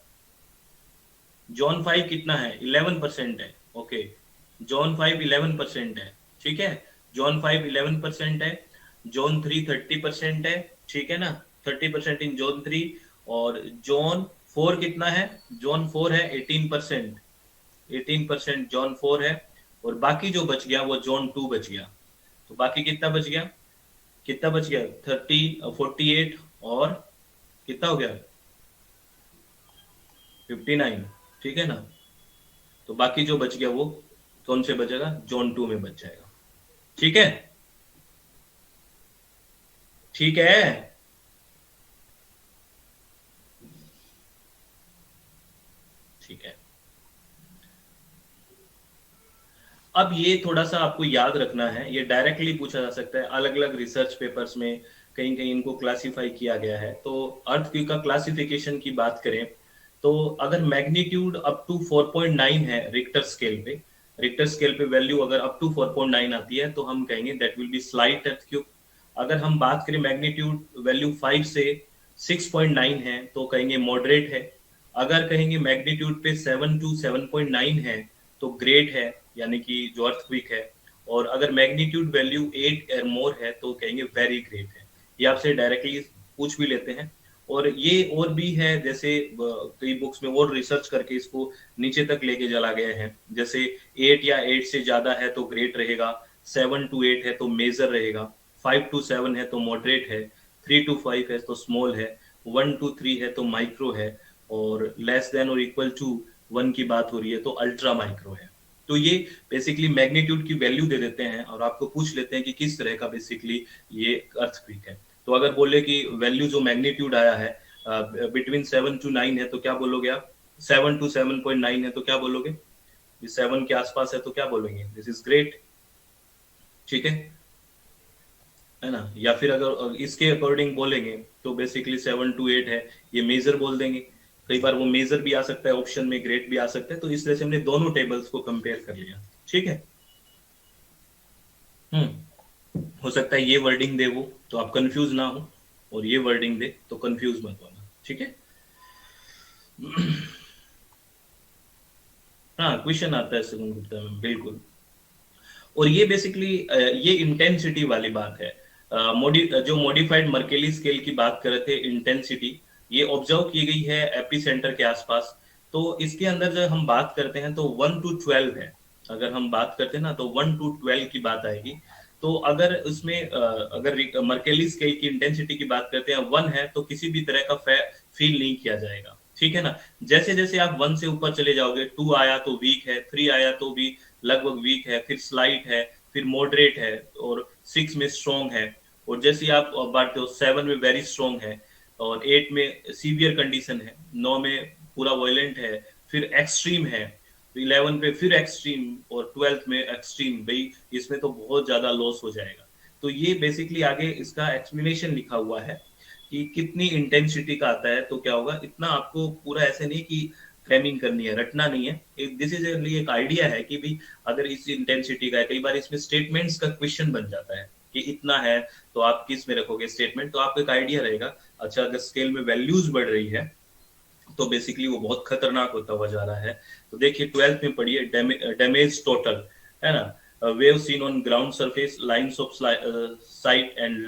जोन 5 कितना है? 11% है। ओके, जोन 5 11% है। ठीक है। जोन 5 11% है, जोन 3 30% है। ठीक है ना? 30% इन जोन 3। और जोन 4 कितना है? जोन 4 है 18%। 18% जोन 4 है। और बाकी जो बच गया वो जोन 2 बच गया। तो बाकी कितना बच गया? कितना बच गया? 48, और कितना हो गया? 59। ठीक है ना? तो बाकी जो बच गया वो कौन से बचेगा? जोन 2 में बच जाएगा। ठीक है। ठीक है। ठीक है। अब ये थोड़ा सा आपको याद रखना है, ये डायरेक्टली पूछा जा सकता है, अलग अलग रिसर्च पेपर्स में कहीं कहीं इनको क्लासिफाई किया गया है। तो अर्थक्वेक का क्लासिफिकेशन की बात करें तो अगर मैग्नीट्यूड अप टू 4.9 है रिक्टर स्केल पे, रिक्टर स्केल पे वैल्यू अगर अप टू 4.9 आती है तो हम कहेंगे that will B slight earthquake. अगर हम बात करें मैग्नीट्यूड वैल्यू 5 से 6.9 है तो कहेंगे मॉडरेट है। अगर कहेंगे मैग्नीट्यूड पे 7 टू 7.9 है तो ग्रेट है, यानी कि जो अर्थक्वेक है। और अगर मैग्नीट्यूड वैल्यू 8 और मोर है तो कहेंगे वेरी ग्रेट है। ये आपसे डायरेक्टली पूछ भी लेते हैं। और ये और भी है, जैसे कई बुक्स में और रिसर्च करके इसको नीचे तक लेके चला गया है। जैसे 8 या 8 से ज्यादा है तो ग्रेट रहेगा, 7 टू 8 है तो मेजर रहेगा, 5 टू 7 है तो मॉडरेट है, 3 टू 5 है तो स्मॉल है, 1 टू 3 है तो माइक्रो है, और लेस देन और इक्वल टू 1 की बात हो रही है तो अल्ट्रा माइक्रो है। तो ये बेसिकली मैग्नीट्यूड की वैल्यू दे देते हैं और आपको पूछ लेते हैं कि किस तरह का बेसिकली ये अर्थक्वेक है। तो अगर बोले कि वैल्यू जो मैग्नीट्यूड आया है बिटवीन 7 टू 9 है तो क्या बोलोगे आप? 7 टू 7.9 है तो क्या बोलोगे? 7 के आसपास है तो क्या बोलेंगे? This is great. ठीक है। है ना, या फिर अगर इसके अकॉर्डिंग बोलेंगे तो बेसिकली 7 to 8 है, ये मेजर बोल देंगे। कई बार वो मेजर भी आ सकता है ऑप्शन में, ग्रेट भी आ सकता है, तो इसलिए से हमने दोनों टेबल्स को कंपेयर कर लिया। ठीक है। हो सकता है ये वर्डिंग दे वो, तो आप कंफ्यूज ना हो, और ये वर्डिंग दे तो कंफ्यूज मत होना। ठीक है। हाँ, क्वेश्चन आता है सुगम गुप्ता में, बिल्कुल। और ये बेसिकली ये इंटेंसिटी वाली बात है। जो मॉडिफाइड मर्केली स्केल की बात कर रहे थे, इंटेंसिटी ये ऑब्जर्व की गई है एपी सेंटर के आसपास। तो इसके अंदर जब हम बात करते हैं तो 1 to 12 है। अगर हम बात करते हैं ना तो 1 to 12 की बात आएगी। तो अगर उसमें अगर मर्केली स्केल की इंटेंसिटी की बात करते हैं, 1 है तो किसी भी तरह का फील नहीं किया जाएगा। ठीक है ना। जैसे जैसे आप 1 से ऊपर चले जाओगे, 2 आया तो वीक है, 3 आया तो भी लगभग वीक है, फिर स्लाइट है, फिर मॉडरेट है, और 6 में स्ट्रॉन्ग है, और जैसे आप बढ़ते हो 7 में वेरी स्ट्रॉन्ग है, और 8 में सीवियर कंडीशन है, 9 में पूरा वायलेंट है, फिर एक्सट्रीम है, 11 पे फिर एक्सट्रीम, और 12th में एक्सट्रीम। भाई इसमें तो बहुत ज्यादा लॉस हो जाएगा। तो ये बेसिकली आगे इसका एक्सप्लेनेशन लिखा हुआ है कि कितनी इंटेंसिटी का आता है तो क्या होगा। इतना आपको पूरा ऐसे नहीं कि फ्रेमिंग करनी है, रटना नहीं है। दिस इज एक आइडिया है कि भाई अगर इस इंटेंसिटी का है, कई बार इसमें स्टेटमेंट्स का क्वेश्चन बन जाता है कि इतना है तो आप किस में रखोगे स्टेटमेंट, तो आपको एक आइडिया रहेगा। अच्छा, अगर स्केल में वैल्यूज बढ़ रही है तो बेसिकली वो बहुत खतरनाक होता हुआ जा रहा है। तो देखिए 12th में पढ़िए, डैमेज टोटल, है ना, wave seen on ground surface, lines of sight and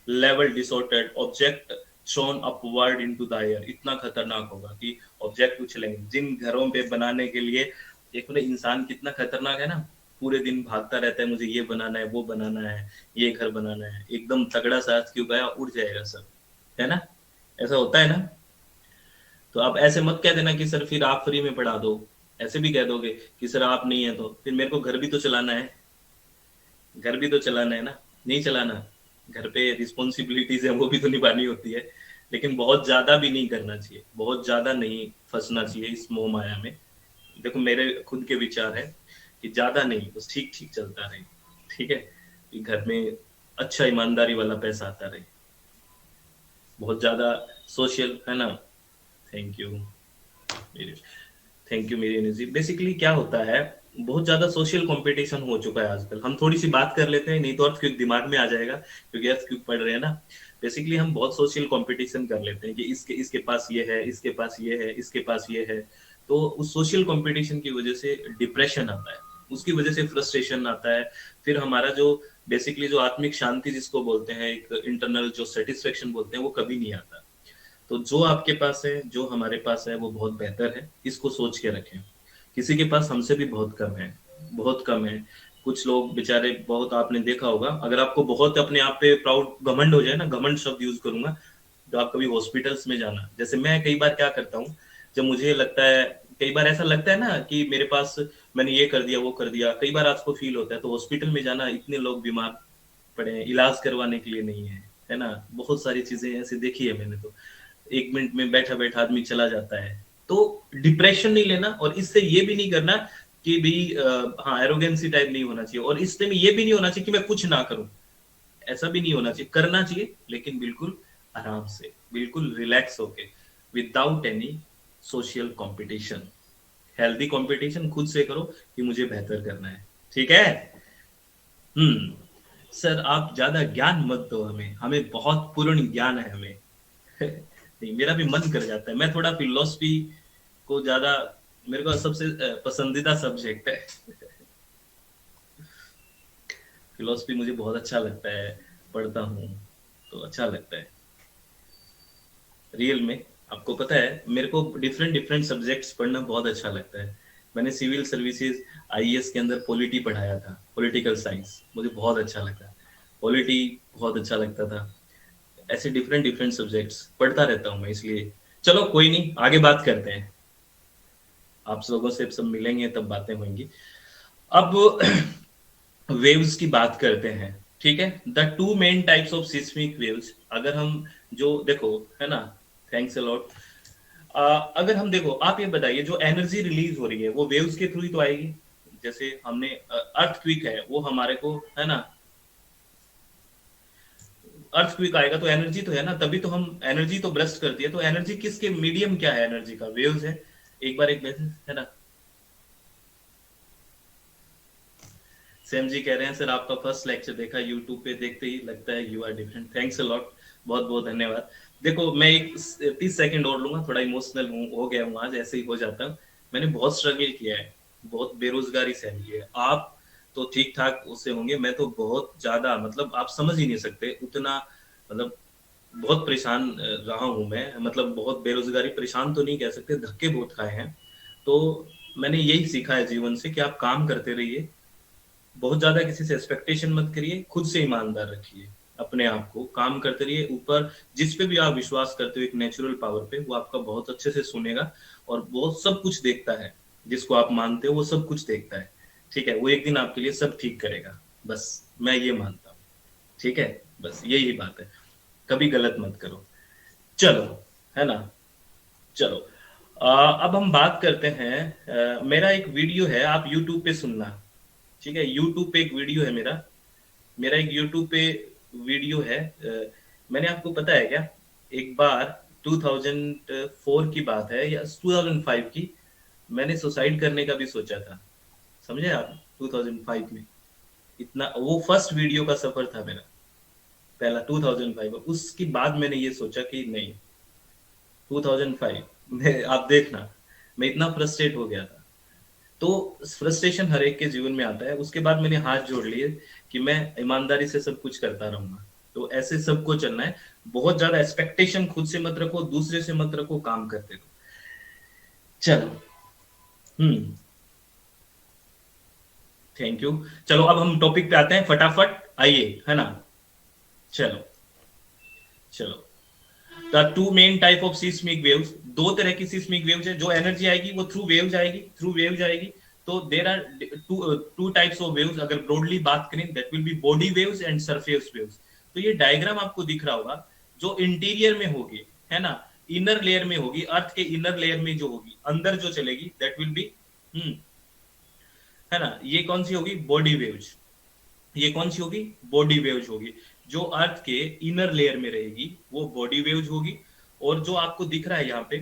level disordered object thrown upward into the air. इतना खतरनाक होगा कि ऑब्जेक्ट उछलेंगे जिन घरों पे बनाने के लिए। एक मतलब इंसान कितना खतरनाक है ना, पूरे दिन भागता रहता है, मुझे ये बनाना है, वो बनाना है, ये घर बनाना है, एकदम तगड़ा सा क्यों गया उड़ जाएगा सब, है ना। ऐसा होता है ना। तो आप ऐसे मत कह देना कि सर फिर आप फ्री में पढ़ा दो। ऐसे भी कह दोगे कि सर आप नहीं है तो फिर मेरे को घर भी तो चलाना है, घर भी तो चलाना है ना। नहीं चलाना, घर पे रिस्पॉन्सिबिलिटीज है वो भी तो निभानी होती है। लेकिन बहुत ज्यादा भी नहीं करना चाहिए, बहुत ज्यादा नहीं फंसना चाहिए इस मोह माया में। देखो मेरे खुद के विचार है कि ज्यादा नहीं, बस ठीक ठीक चलता रहे। ठीक है, कि घर में अच्छा ईमानदारी वाला पैसा आता रहे, बहुत ज्यादा सोशल, है ना। थैंक यू मेरे, थैंक यू मेरी एनर्जी। बेसिकली क्या होता है, बहुत ज्यादा सोशल कंपटीशन हो चुका है आजकल। हम थोड़ी सी बात कर लेते हैं, नहीं तो अर्थक्वेक दिमाग में आ जाएगा, क्योंकि अर्थक्वेक पढ़ रहे हैं ना। बेसिकली हम बहुत सोशल कंपटीशन कर लेते हैं कि इसके इसके पास ये है, इसके पास ये है, इसके पास ये है। तो उस सोशल कंपटीशन की वजह से डिप्रेशन आता है, उसकी वजह से फ्रस्ट्रेशन आता है। फिर हमारा जो बेसिकली जो आत्मिक शांति जिसको बोलते हैं, एक इंटरनल जो सेटिस्फेक्शन बोलते हैं, वो कभी नहीं आता। तो जो आपके पास है, जो हमारे पास है, वो बहुत बेहतर है, इसको सोच के रखें। किसी के पास हमसे भी बहुत कम है, बहुत कम है। कुछ लोग बेचारे, बहुत आपने देखा होगा, अगर आपको बहुत अपने आप पे प्राउड घमंड हो जाए ना, घमंड शब्द यूज करूंगा, तो आप कभी हॉस्पिटल्स में जाना। जैसे मैं कई बार क्या करता हूँ, जब मुझे लगता है, कई बार ऐसा लगता है ना कि मेरे पास मैंने ये कर दिया वो कर दिया, कई बार आपको फील होता है, तो हॉस्पिटल में जाना, इतने लोग बीमार पड़े हैं, इलाज करवाने के लिए नहीं है ना। बहुत सारी चीजें ऐसे देखी है मैंने। तो 1 मिनट में बैठा बैठा आदमी चला जाता है। तो डिप्रेशन नहीं लेना, और इससे ये भी नहीं करना कि भी हाँ एरोगेंसी टाइप नहीं होना चाहिए, और इससे में ये भी नहीं होना चाहिए कि मैं कुछ ना करूं। ऐसा भी नहीं होना चाहिए, करना चाहिए, लेकिन बिल्कुल आराम से, बिल्कुल रिलैक्स होके, without any social competition. Healthy competition खुद से करो कि मुझे बेहतर करना है। ठीक है। हम्म। सर आप ज्यादा ज्ञान मत दो हमें, हमें बहुत पूर्ण ज्ञान है हमें। नहीं, मेरा भी मन कर जाता है, मैं थोड़ा फिलोसफी को ज्यादा, मेरे को सबसे पसंदीदा सब्जेक्ट है। फिलोसफी मुझे बहुत अच्छा लगता है, पढ़ता हूँ तो अच्छा लगता है रियल में। आपको पता है मेरे को डिफरेंट डिफरेंट सब्जेक्ट्स पढ़ना बहुत अच्छा लगता है। मैंने सिविल सर्विसेज आईएएस के अंदर पॉलिटी पढ़ाया था, पॉलिटिकल साइंस, मुझे बहुत अच्छा लगता, पॉलिटी बहुत अच्छा लगता था। ऐसे डिफरेंट डिफरेंट सब्जेक्ट्स पढ़ता रहता हूँ मैं, इसलिए। चलो कोई नहीं, आगे बात करते हैं, आप लोगों से सब मिलेंगे तब बातें होंगी। अब वेव्स की बात करते हैं। ठीक है, the two main types of seismic waves, अगर हम जो देखो, है ना, थैंक्स अ लॉट। अगर हम देखो, आप ये बताइए, जो एनर्जी रिलीज हो रही है वो वेव्स के थ्रू ही तो आएगी। जैसे हमने अर्थ क्विक है, वो हमारे को, है ना, अर्थक्वेक आएगा तो एनर्जी तो है ना, तभी तो हम एनर्जी तो ब्रस्ट करती है, तो एनर्जी किसके मीडियम क्या है, एनर्जी का वेव्स है, एक बार एक मैसेज है ना। सेम जी कह रहे हैं सर आपका फर्स्ट लेक्चर देखा यूट्यूब पे, देखते ही लगता है you are different, thanks a lot, बहुत बहुत धन्यवाद। देखो मैं एक 30 सेकंड और लूंगा, थोड़ा इमोशनल हो गया हूँ आज, ऐसे ही हो जाता हूँ। मैंने बहुत स्ट्रगल किया है, बहुत बेरोजगारी सहन की है। आप तो ठीक ठाक उससे होंगे, मैं तो बहुत ज्यादा, मतलब आप समझ ही नहीं सकते उतना, मतलब बहुत परेशान रहा हूं मैं, मतलब बहुत बेरोजगारी, परेशान तो नहीं कह सकते, धक्के बहुत खाए हैं। तो मैंने यही सीखा है जीवन से कि आप काम करते रहिए, बहुत ज्यादा किसी से एक्सपेक्टेशन मत करिए, खुद से ईमानदार रखिए अपने आप को, काम करते रहिए, ऊपर जिस पे भी आप विश्वास करते हो एक नेचुरल पावर पे, वो आपका बहुत अच्छे से सुनेगा, और वो सब कुछ देखता है, जिसको आप मानते हो वो सब कुछ देखता है, ठीक है, वो एक दिन आपके लिए सब ठीक करेगा, बस मैं ये मानता हूँ, ठीक है, बस यही बात है, कभी गलत मत करो। चलो, है ना, चलो। अब हम बात करते हैं, मेरा एक वीडियो है, आप यूट्यूब पे सुनना, ठीक है, यूट्यूब पे एक वीडियो है मेरा, मेरा एक यूट्यूब पे वीडियो है, मैंने आपको पता है क्या, एक बार 2004 की बात है या 2005 की, मैंने सुसाइड करने का भी सोचा था, समझे आप, 2005 में, इतना वो फर्स्ट वीडियो का सफर था मेरा, पहला 2005, उसके बाद मैंने ये सोचा कि नहीं, 2005 में आप देखना, मैं इतना फ्रस्ट्रेट हो गया था। तो फ्रस्ट्रेशन हर एक के जीवन में आता है, उसके बाद मैंने हाथ जोड़ लिए कि मैं ईमानदारी से सब कुछ करता रहूंगा, तो ऐसे सबको चलना है, बहुत ज्यादा एक्सपेक्टेशन खुद से मत रखो, दूसरे से मत रखो, काम करते रहो। चलो, हम्म, थैंक यू। चलो अब हम टॉपिक पे आते हैं फटाफट, आइए, है ना, चलो, चलो। The two main type of seismic waves, दो तरह की सिस्मिक वेव्स है, जो एनर्जी आएगी वो थ्रू वेव जाएगी, थ्रू वेव जाएगी। तो there are two types of waves, अगर ब्रॉडली बात करें, that will be body waves and surface waves. तो ये डायग्राम आपको दिख रहा होगा, जो इंटीरियर में होगी, है ना, इनर लेयर में होगी, अर्थ के इनर लेयर में जो होगी, अंदर जो चलेगी, दैट विल बी, है ना, ये कौन सी होगी, बॉडी वेव्स, ये कौन सी होगी, बॉडी वेव्स होगी। जो अर्थ के इनर लेयर में रहेगी वो बॉडी वेव्स होगी, और जो आपको दिख रहा है यहाँ पे,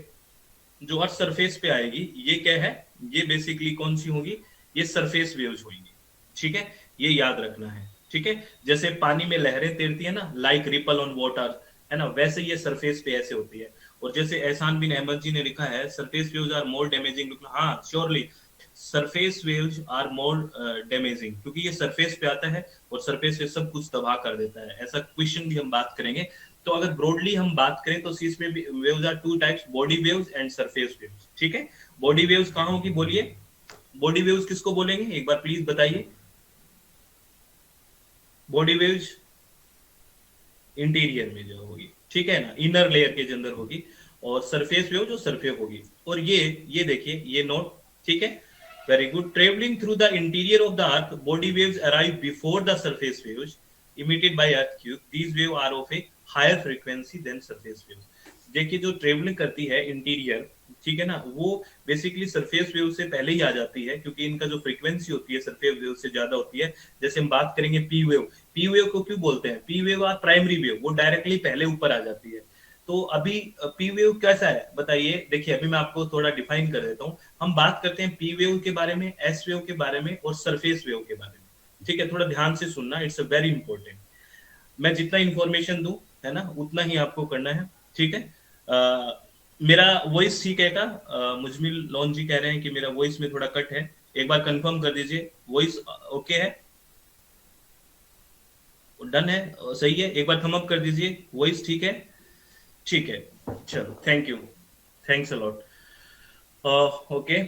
जो अर्थ सरफेस पे आएगी, ये क्या है, ये बेसिकली कौन सी होगी, ये सरफेस वेव्स होंगी, ठीक है, ये याद रखना है, ठीक है। जैसे पानी में लहरें तैरती है ना, लाइक रिपल ऑन वाटर, है ना, वैसे ये सरफेस पे ऐसे होती है। और जैसे एहसान बिन अहमद जी ने लिखा है, surface waves are more damaging, हाँ surely, surface waves are more damaging, क्योंकि ये सरफेस पे आता है और सरफेस पे सब कुछ तबाह कर देता है, ऐसा क्वेश्चन भी हम बात करेंगे। तो अगर ब्रॉडली हम बात करें तो इसमें भी waves are two types, body waves and surface waves, ठीक है। बॉडी वेव्स कहाँ होगी, बोलिए, बॉडी वेव्स किसको बोलेंगे, एक बार प्लीज बताइए, बॉडी वेव्स इंटीरियर में जो होगी, ठीक है ना, इनर लेयर के अंदर होगी, और सरफेस वेव जो सरफेस होगी। और ये देखिए, ये नोट, ठीक है, very good. Travelling through the interior of the earth, body waves arrive before the surface waves emitted by earthquake, these wave are of a higher frequency than surface waves. देखिए जो travelling करती है interior, ठीक है ना, वो basically surface wave से पहले ही आ जाती है, क्योंकि इनका जो फ्रीक्वेंसी होती है सरफेस वेव से ज्यादा होती है। जैसे हम बात करेंगे पी वेव, पी वेव को क्यों बोलते हैं, पी वेव और प्राइमरी वेव, वो डायरेक्टली पहले ऊपर आ जाती है। तो अभी पी वेव कैसा है बताइए, देखिए अभी मैं आपको थोड़ा डिफाइन कर देता हूँ। हम बात करते हैं पी वेव के बारे में, एस वेव के बारे में और सरफेस वेव के बारे में, ठीक है, थोड़ा ध्यान से सुनना, इट्स अ वेरी इंपॉर्टेंट। मैं जितना इंफॉर्मेशन दूं, है ना, उतना ही आपको करना है, ठीक है। मेरा वॉइस ठीक है क्या, मुजमिल लॉन जी कह रहे हैं कि मेरा वॉइस में थोड़ा कट है, एक बार कंफर्म कर दीजिए, वॉइस ओके है, डन है, सही है, एक बार थम अप कर दीजिए, वॉइस ठीक है, ठीक है, चलो, thank you, thanks a lot. Okay,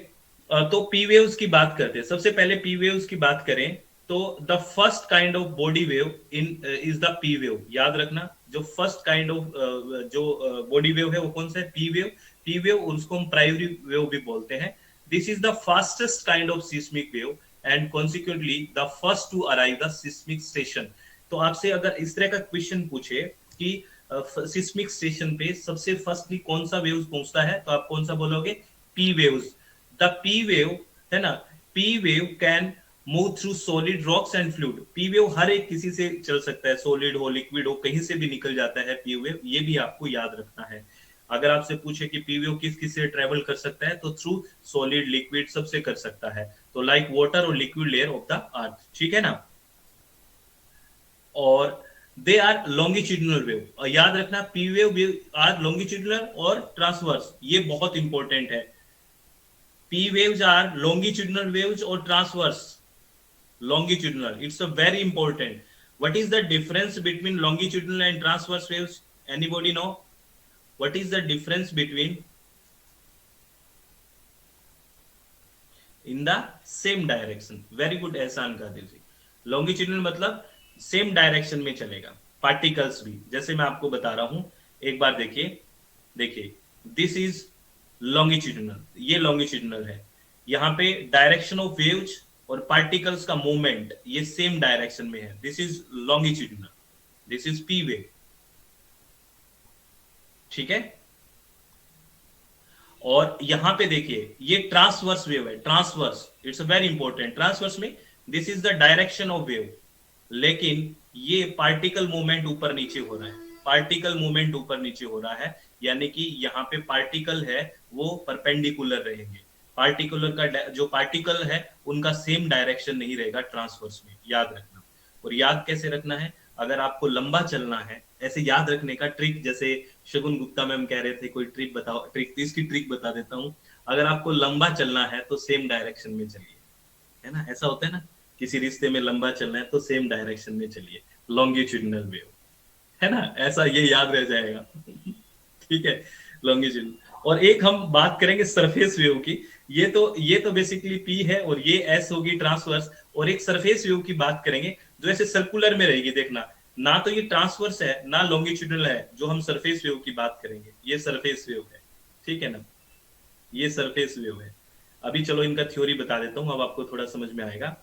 तो पी वेव्स की बात करते हैं, सबसे पहले पी वेव्स की बात करें तो the first kind of body wave in is the P wave, याद रखना, जो फर्स्ट काइंड ऑफ जो बॉडी वेव है वो कौन सा है, पी वेव। पी वेव, उसको हम प्राइमरी वेव भी बोलते हैं। This is the fastest kind of seismic wave and consequently the first to arrive the seismic station. तो आपसे अगर इस तरह का क्वेश्चन पूछे कि सिस्मिक स्टेशन पे सबसे फर्स्टली कौन सा वेव पहुंचता है, तो आप कौन सा बोलोगे, P waves. The P wave है ना, P wave can move through solid rocks and fluid. P wave हर एक किसी से चल सकता है, सॉलिड हो लिक्विड हो, कहीं से भी निकल जाता है पी वेव, ये भी आपको याद रखना है। अगर आपसे पूछे कि पी वेव किस किस से ट्रेवल कर सकता है, तो थ्रू सॉलिड लिक्विड सबसे कर सकता है, तो लाइक वाटर और लिक्विड लेयर ऑफ द अर्थ, ठीक है ना। और दे आर लॉन्गिट्यूडिनल वेव, और याद रखना पी वेव आर लॉन्गिट्यूडिनल और ट्रांसवर्स, ये बहुत इंपॉर्टेंट है। P waves are longitudinal waves or transverse? Longitudinal. It's a very important. What is the difference between longitudinal and transverse waves? Anybody know? What is the difference between? In the same direction. Very good एहसान कादिर जी। Longitudinal मतलब same direction में चलेगा, particles भी, जैसे मैं आपको बता रहा हूं, एक बार देखिए, देखिए दिस इज लॉन्गिट्यूडिनल, ये लॉन्गिट्यूडिनल है, यहाँ पे डायरेक्शन ऑफ वेव्स और पार्टिकल्स का मूवमेंट ये सेम डायरेक्शन में है, this is longitudinal, this is P wave, ठीक है। और यहां पे देखिए ये ट्रांसवर्स वेव है, transverse, it's very important, transverse में this is the direction of wave, लेकिन ये पार्टिकल मूवमेंट ऊपर नीचे हो रहा है, पार्टिकल मूवमेंट ऊपर नीचे हो रहा है, यानी कि यहाँ पे पार्टिकल है वो परपेंडिकुलर रहेंगे, पार्टिकुलर का जो पार्टिकल है उनका सेम डायरेक्शन नहीं रहेगा ट्रांसवर्स में, याद रखना। और याद कैसे रखना है, अगर आपको लंबा चलना है, ऐसे याद रखने का ट्रिक, जैसे शगुन गुप्ता मैम कह रहे थे कोई ट्रिक बताओ, ट्रिक, इसकी ट्रिक बता देता हूँ। अगर आपको लंबा चलना है तो सेम डायरेक्शन में चलिए, है ना, ऐसा होता है ना, किसी रिश्ते में लंबा चलना है तो सेम डायरेक्शन में चलिए, लॉन्गिट्यूडिनल वेव, है ना, ऐसा ये याद रह जाएगा। ठीक है, लॉन्गिट्यूड। और एक हम बात करेंगे सरफेस वेव की, ये तो बेसिकली पी है और ये एस होगी ट्रांसवर्स, और एक सरफेस वेव की बात करेंगे जो ऐसे सर्कुलर में रहेगी, देखना ना तो ये ट्रांसवर्स है ना लॉन्गिट्यूडनल है, जो हम सरफेस वेव की बात करेंगे ये सरफेस वेव है, ठीक है ना, ये सरफेस वेव है। अभी चलो इनका थ्योरी बता देता हूं, अब आपको थोड़ा समझ में आएगा।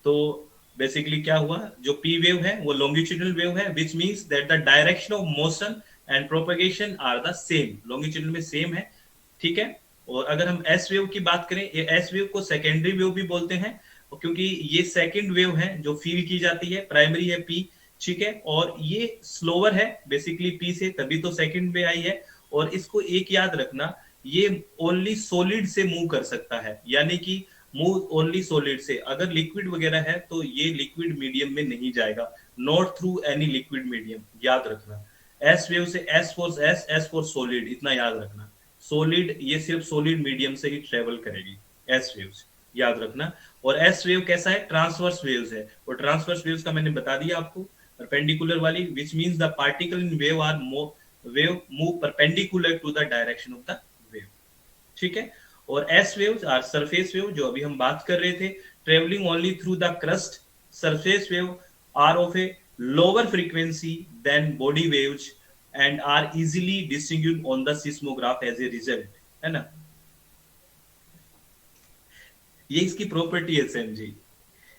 तो बेसिकली क्या हुआ, जो पी वेव है वो लॉन्गिट्यूडनल वेव है, which means that the direction of motion and propagation are the same, longitudinal में सेम है, ठीक है। और अगर हम एस वेव की बात करें, ये एस वेव को सेकेंडरी वेव भी बोलते हैं, क्योंकि ये सेकेंड वेव है जो फील की जाती है, प्राइमरी है पी, ठीक है, और ये स्लोअर है बेसिकली पी से, तभी तो सेकेंड वे आई है। और इसको एक याद रखना, ये ओनली सॉलिड से मूव कर सकता है, यानी कि मूव ओनली सॉलिड से, अगर लिक्विड वगैरह है तो ये लिक्विड मीडियम में नहीं जाएगा, not through any liquid medium, याद रखना। एस वेव से S for S, S for solid, इतना याद रखना, सॉलिड ये सिर्फ सॉलिड मीडियम से ही ट्रेवल करेगी एस वेव्स, याद रखना। और एस वेव कैसा है, ट्रांसवर्स वेव्स है, और ट्रांसवर्स वेव्स का मैंने बता दिया आपको, परपेंडिकुलर वाली, which means the particle in wave move perpendicular to the direction of the wave, ठीक है। और S waves are surface wave, जो अभी हम बात कर रहे थे, traveling only through the crust, surface wave are of a lower frequency than body waves and are easily distinguished on the seismograph as a result, है ना। ये इसकी प्रॉपर्टी है सैम जी,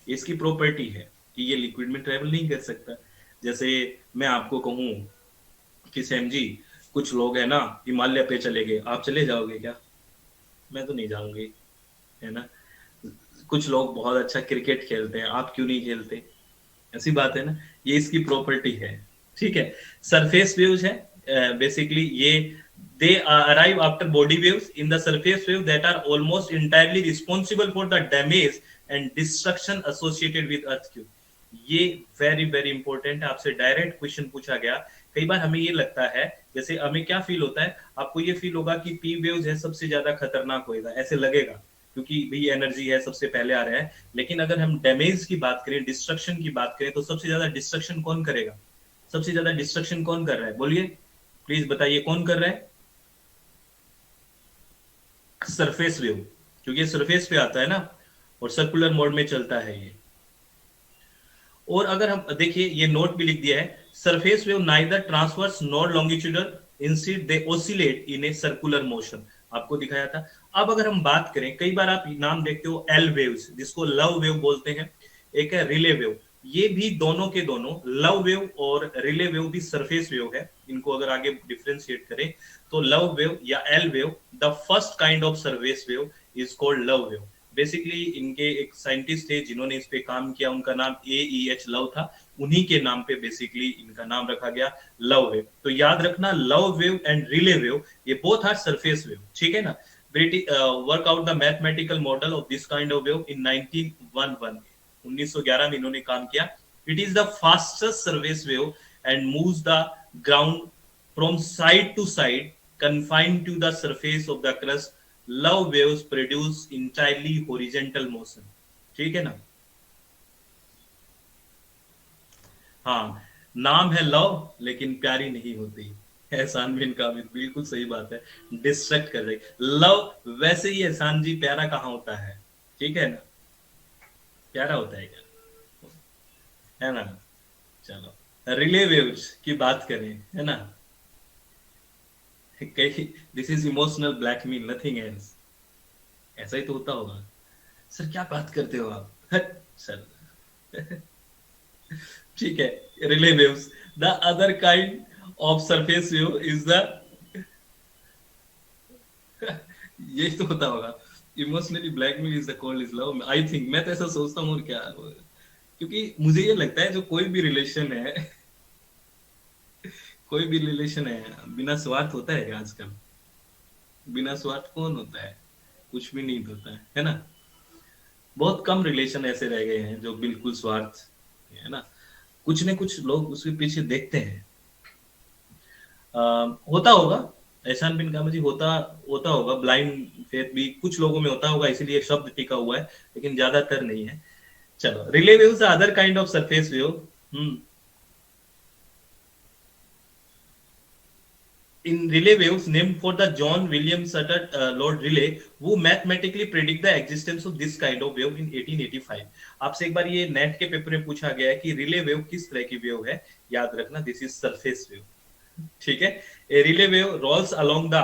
इसकी प्रॉपर्टी है कि ये लिक्विड में ट्रेवल नहीं कर सकता। जैसे मैं आपको कहूं कि सैम जी कुछ लोग है ना हिमालय पे चले गए, आप चले जाओगे क्या? मैं तो नहीं जाऊंगी, है ना। कुछ लोग बहुत अच्छा क्रिकेट खेलते हैं, आप क्यों नहीं खेलते? ऐसी बात है ना, ये इसकी प्रॉपर्टी है, ठीक है। सरफेस वेव्स है बेसिकली ये, they arrive after body waves in the surface wave that are almost entirely responsible for the damage and destruction associated with earthquake। ये वेरी वेरी इंपॉर्टेंट है, आपसे डायरेक्ट क्वेश्चन पूछा गया। कई बार हमें ये लगता है, जैसे हमें क्या फील होता है, आपको ये फील होगा कि पी वेव्स है सबसे ज्यादा खतरनाक होएगा, ऐसे लगेगा क्योंकि भी एनर्जी है सबसे पहले आ रहा है। लेकिन अगर हम डैमेज की बात करें, डिस्ट्रक्शन की बात करें, तो सबसे ज्यादा डिस्ट्रक्शन कौन करेगा? सबसे ज्यादा डिस्ट्रक्शन कौन कर रहा है, बोलिए प्लीज बताइए, कौन कर रहा है? सरफेस वेव, क्योंकि सरफेस पे आता है ना और सर्कुलर मोड में चलता है ये। और अगर हम देखिए, ये नोट भी लिख दिया है, surface wave neither transverse nor longitudinal, instead they oscillate in a circular motion, आपको दिखाया था। अब अगर हम बात करें, कई बार आप नाम देखते हो एल वेव्स, जिसको लव वेव बोलते हैं, एक है रिले वेव, ये भी दोनों के दोनों, लव वेव और रिले वेव भी सरफेस वेव है। इनको अगर आगे डिफरेंशिएट करें तो लव वेव या L wave, the first kind of surface wave is called love wave. Basically इनके एक साइंटिस्ट थे जिन्होंने इस पे काम किया, उनका नाम AEH लव था, उन्हीं के नाम पे बेसिकली इनका नाम रखा गया लव वेव। तो याद रखना love wave and Rayleigh wave ये बोथ आर सरफेस वेव, ठीक है ना। British work out the mathematical model of this kind of wave in 1911 1911 में इन्होंने काम किया। It is the fastest surface wave and moves the ground from side to side confined to the surface of the crust. Love waves produce entirely horizontal motion, ठीक है ना। हाँ, नाम है लव लेकिन प्यारी नहीं होती, एहसान बिन काबिल, बिल्कुल सही बात है, डिस्ट्रैक्ट कर रही लव। वैसे ही एहसान जी प्यारा कहाँ होता है, ठीक है ना, प्यारा होता है क्या, है ना। चलो रिले वेव्स की बात करें, है ना। This is emotional blackmail, nothing else. ऐसा ही तो होता होगा। सर क्या बात करते हो आप, हट सर। ठीक है, relay waves the other kind of surface wave is the यही तो होता होगा। Emotionally blackmail is the called is love, I think, मैं तो ऐसा सोचता हूँ। और क्या, क्योंकि मुझे ये लगता है जो कोई भी रिलेशन है कोई भी रिलेशन है बिना स्वार्थ होता है आजकल, बिना स्वार्थ कौन होता है, कुछ भी नहीं होता है ना। बहुत कम रिलेशन ऐसे रह गए हैं जो बिल्कुल स्वार्थ, है ना। कुछ न कुछ लोग उसके पीछे देखते हैं। होता होगा, एहसान बिन कामजी होता होता होगा, ब्लाइंड फेथ भी कुछ लोगों में होता होगा, इसीलिए शब्द टिका हुआ है, लेकिन ज्यादातर नहीं है। चलो relay waves other kind of surface wave. In relay waves named for the John William Sutter Lord Relay, who mathematically predict the existence of this kind of wave in 1885। आपसे एक बार ये नेट के पेपर में पूछा गया है कि relay wave किस तरह की वेव है, याद रखना दिस इज सरफेस वेव, ठीक है। A Rayleigh wave rolls along the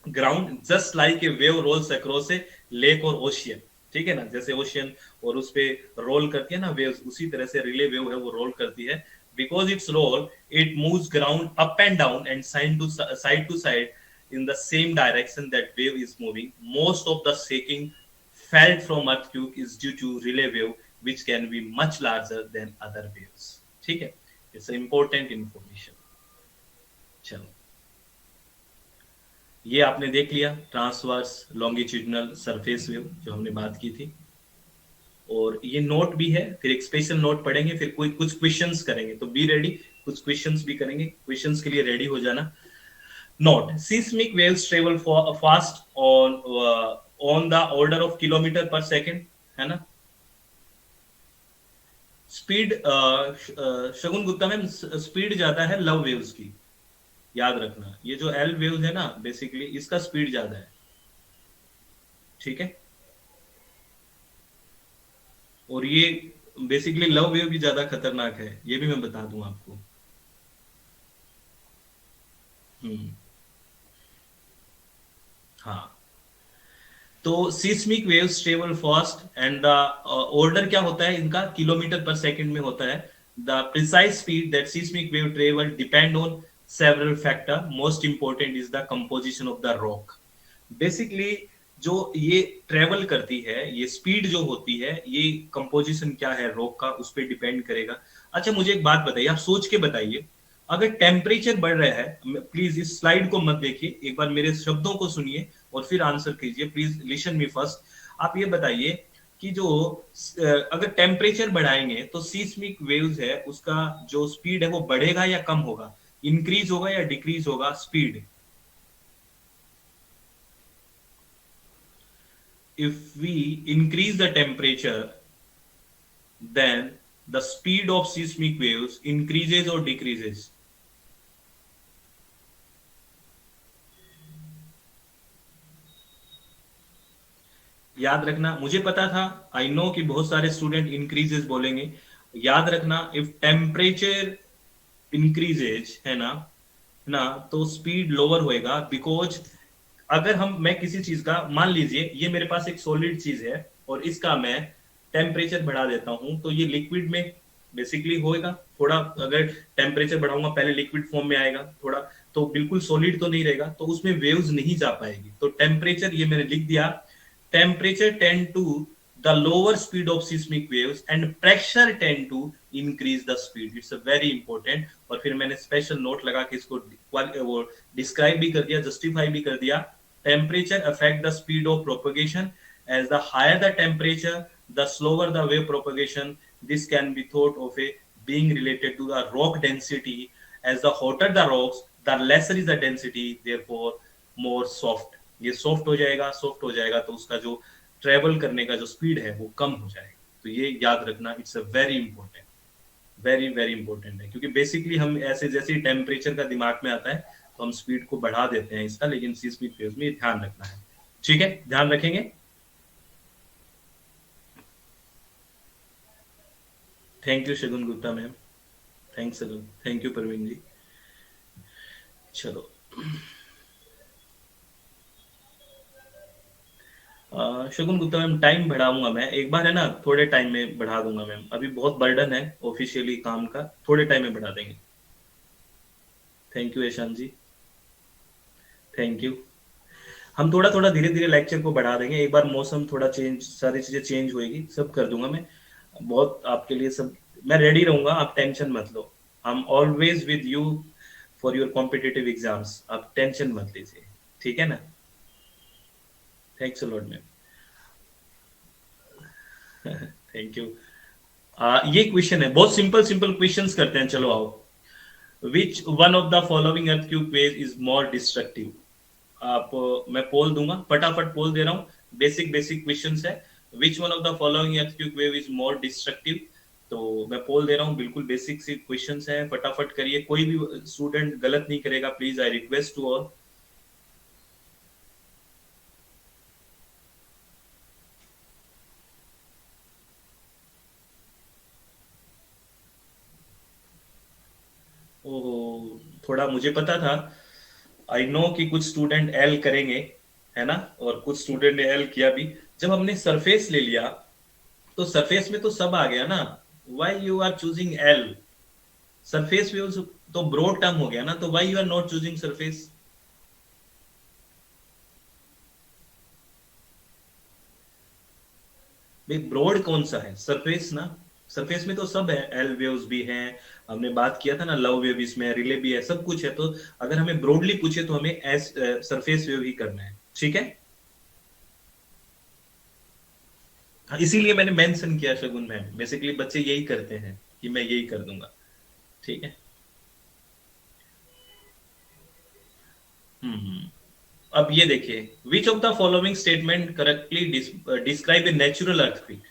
ground just like a wave rolls across a lake or ocean, ठीक है ना। जैसे ओशियन और उस पे रोल करती है ना वेव्स, उसी तरह से रिले वेव है वो रोल करती है। Because its roll, it moves ground up and down and side to side in the same direction that wave is moving. Most of the shaking felt from earthquake is due to relay wave, which can be much larger than other waves. ठीक है, it's an important information. चलो, ये आपने देख लिया transverse longitudinal surface wave जो हमने बात की थी, और ये नोट भी है, फिर एक स्पेशल नोट पढ़ेंगे, फिर कोई कुछ क्वेश्चंस करेंगे, तो बी रेडी, कुछ क्वेश्चंस भी करेंगे, क्वेश्चंस के लिए रेडी हो जाना। Note, seismic waves travel fast on the order of kilometre पर सेकंड, है ना। स्पीड शगुन गुप्ता में स्पीड ज्यादा है लव वेव्स की, याद रखना। ये जो एल वेव्स है ना, बेसिकली इसका स्पीड ज्यादा है, ठीक है। और ये बेसिकली लव वेव भी ज्यादा खतरनाक है, ये भी मैं बता दूं आपको। हाँ, तो seismic waves travel fast and the order क्या होता है इनका, किलोमीटर पर सेकंड में होता है। The precise speed that seismic wave travel depend on several factor, most important is the composition of the rock. Basically जो ये ट्रेवल करती है, ये स्पीड जो होती है, ये कंपोजिशन क्या है रॉक का, उस पर डिपेंड करेगा। अच्छा मुझे एक बात बताइए, आप सोच के बताइए, अगर टेम्परेचर बढ़ रहा है, प्लीज इस स्लाइड को मत देखिए, एक बार मेरे शब्दों को सुनिए और फिर आंसर कीजिए, प्लीज लिसन मी फर्स्ट। आप ये बताइए कि जो अगर टेम्परेचर बढ़ाएंगे तो सीस्मिक वेव्स है उसका जो स्पीड है वो बढ़ेगा या कम होगा, इंक्रीज होगा या डिक्रीज होगा speed. If we increase the temperature, then the speed of seismic waves increases or decreases? याद रखना, मुझे पता था, आई नो कि बहुत सारे स्टूडेंट इंक्रीजेस बोलेंगे। याद रखना, इफ टेम्परेचर इंक्रीजेज है ना, तो स्पीड लोअर होएगा, बिकॉज अगर मैं किसी चीज का, मान लीजिए ये मेरे पास एक सॉलिड चीज है और इसका मैं टेम्परेचर बढ़ा देता हूं, तो ये लिक्विड में बेसिकली होएगा। थोड़ा अगर टेम्परेचर बढ़ाऊंगा पहले लिक्विड फॉर्म में आएगा थोड़ा, तो बिल्कुल सॉलिड तो नहीं रहेगा, तो उसमें वेव्स नहीं जा पाएगी। तो टेम्परेचर ये मैंने लिख दिया, temperature tend to the lower speed of seismic waves and pressure tend to increase the speed. It's a very important. और फिर मैंने स्पेशल नोट लगा के इसको वो डिस्क्राइब भी कर दिया, जस्टिफाई भी कर दिया. Temperature affect the speed of propagation. As the higher the temperature, the slower the wave propagation. This can be thought of a being related to the rock density. As the hotter the rocks, the lesser is the density, therefore more soft. ये soft हो जाएगा, soft हो जाएगा तो उसका जो travel करने का जो स्पीड है वो कम हो जाएगा. तो ये याद रखना, it's a very important, very very important है. क्योंकि बेसिकली हम ऐसे जैसे टेम्परेचर का दिमाग में आता है तो हम स्पीड को बढ़ा देते हैं इसका, लेकिन सीस्मिक वेव्स में ध्यान रखना है. ठीक है, ध्यान रखेंगे. Thank you Shagun Gupta ma'am, thanks, thank you Parveen ji. चलो, शगुन गुप्ता मैम टाइम बढ़ाऊंगा मैं एक बार, है ना, थोड़े टाइम में बढ़ा दूंगा मैम. अभी बहुत बर्डन है ऑफिशियली काम का, थोड़े टाइम में बढ़ा देंगे. Thank you Ishan ji, thank you. हम थोड़ा थोड़ा धीरे धीरे लेक्चर को बढ़ा देंगे. एक बार मौसम थोड़ा चेंज, सारी चीजें चेंज होएगी, सब कर दूंगा मैं. बहुत आपके लिए सब मैं रेडी रहूंगा, आप टेंशन मत लो. I am always with you for your competitive exams, आप टेंशन मत लीजिए. ठीक है ना. Thanks a lot ma'am. Thank you. ये क्वेश्चन है, बहुत सिंपल सिंपल क्वेश्चंस करते हैं. चलो आओ. Which one of the following earthquake wave is more destructive. आप मैं पोल दूंगा, फटाफट पोल दे रहा हूँ. बेसिक बेसिक क्वेश्चंस है. Which one of the following earthquake wave is more destructive. तो मैं पोल दे रहा हूँ, बिल्कुल बेसिक सी क्वेश्चंस है, फटाफट करिए. कोई भी स्टूडेंट गलत नहीं करेगा, please, I request to all. ओ, थोड़ा मुझे पता था. आई नो कि कुछ स्टूडेंट एल करेंगे, है ना, और कुछ स्टूडेंट ने एल किया भी. जब हमने सरफेस ले लिया तो सरफेस में तो सब आ गया ना. Why you are choosing L. Surface views तो ब्रॉड टर्म हो गया ना, तो why you are not choosing surface. भाई ब्रॉड कौन सा है, सरफेस ना. सरफेस में तो सब है, एल वेव्स भी हैं, हमने बात किया था ना, लव वेव इसमें, रिले भी है, सब कुछ है. तो अगर हमें ब्रॉडली पूछे तो हमें एस सरफेस वेव ही करना है. ठीक है. हाँ, इसीलिए मैंने मेंशन किया शगुन मैम, बेसिकली बच्चे यही करते हैं कि मैं यही कर दूंगा. ठीक है. हम्म. अब ये देखिए, विच of the following statement correctly describe a natural earthquake.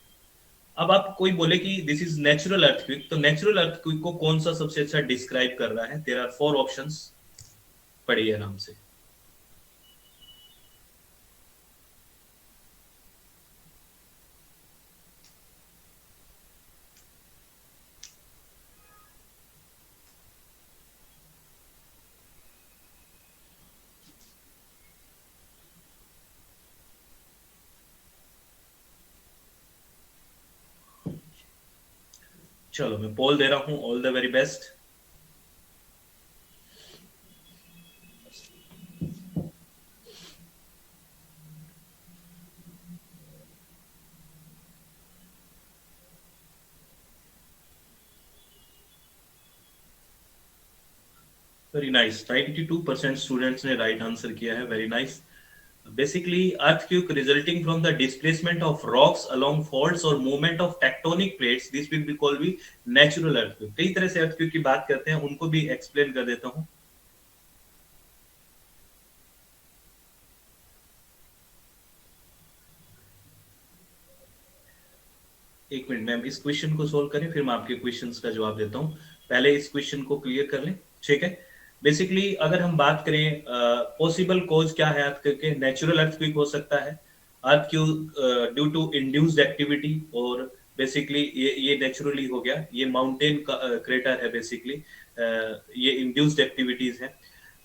अब आप कोई बोले कि दिस इज नेचुरल अर्थक्वेक, तो नेचुरल अर्थक्वेक को कौन सा सबसे अच्छा डिस्क्राइब कर रहा है. देयर आर 4 ऑप्शंस, पढ़िए आराम से. चलो मैं पोल दे रहा हूं. All the very best. Very nice. 92% students ने राइट आंसर किया है. Very nice. Basically, earthquake resulting from the displacement of rocks along faults or movement of tectonic plates, this will be called भी natural earthquake. कई तरह से earthquake की बात करते हैं, उनको भी explain कर देता हूँ. एक मिनट मैम, इस क्वेश्चन को सोल्व करें, फिर मैं आपके क्वेश्चंस का जवाब देता हूँ. पहले इस क्वेश्चन को क्लियर कर लें. ठीक है. बेसिकली अगर हम बात करें पॉसिबल कॉज क्या है अर्थक्वेक के, नेचुरल अर्थक्वेक हो सकता है, earthquake due to induced activity, और बेसिकली ये नेचुरली हो गया, ये माउंटेन क्रेटर है बेसिकली, ये इंड्यूस्ड एक्टिविटीज है.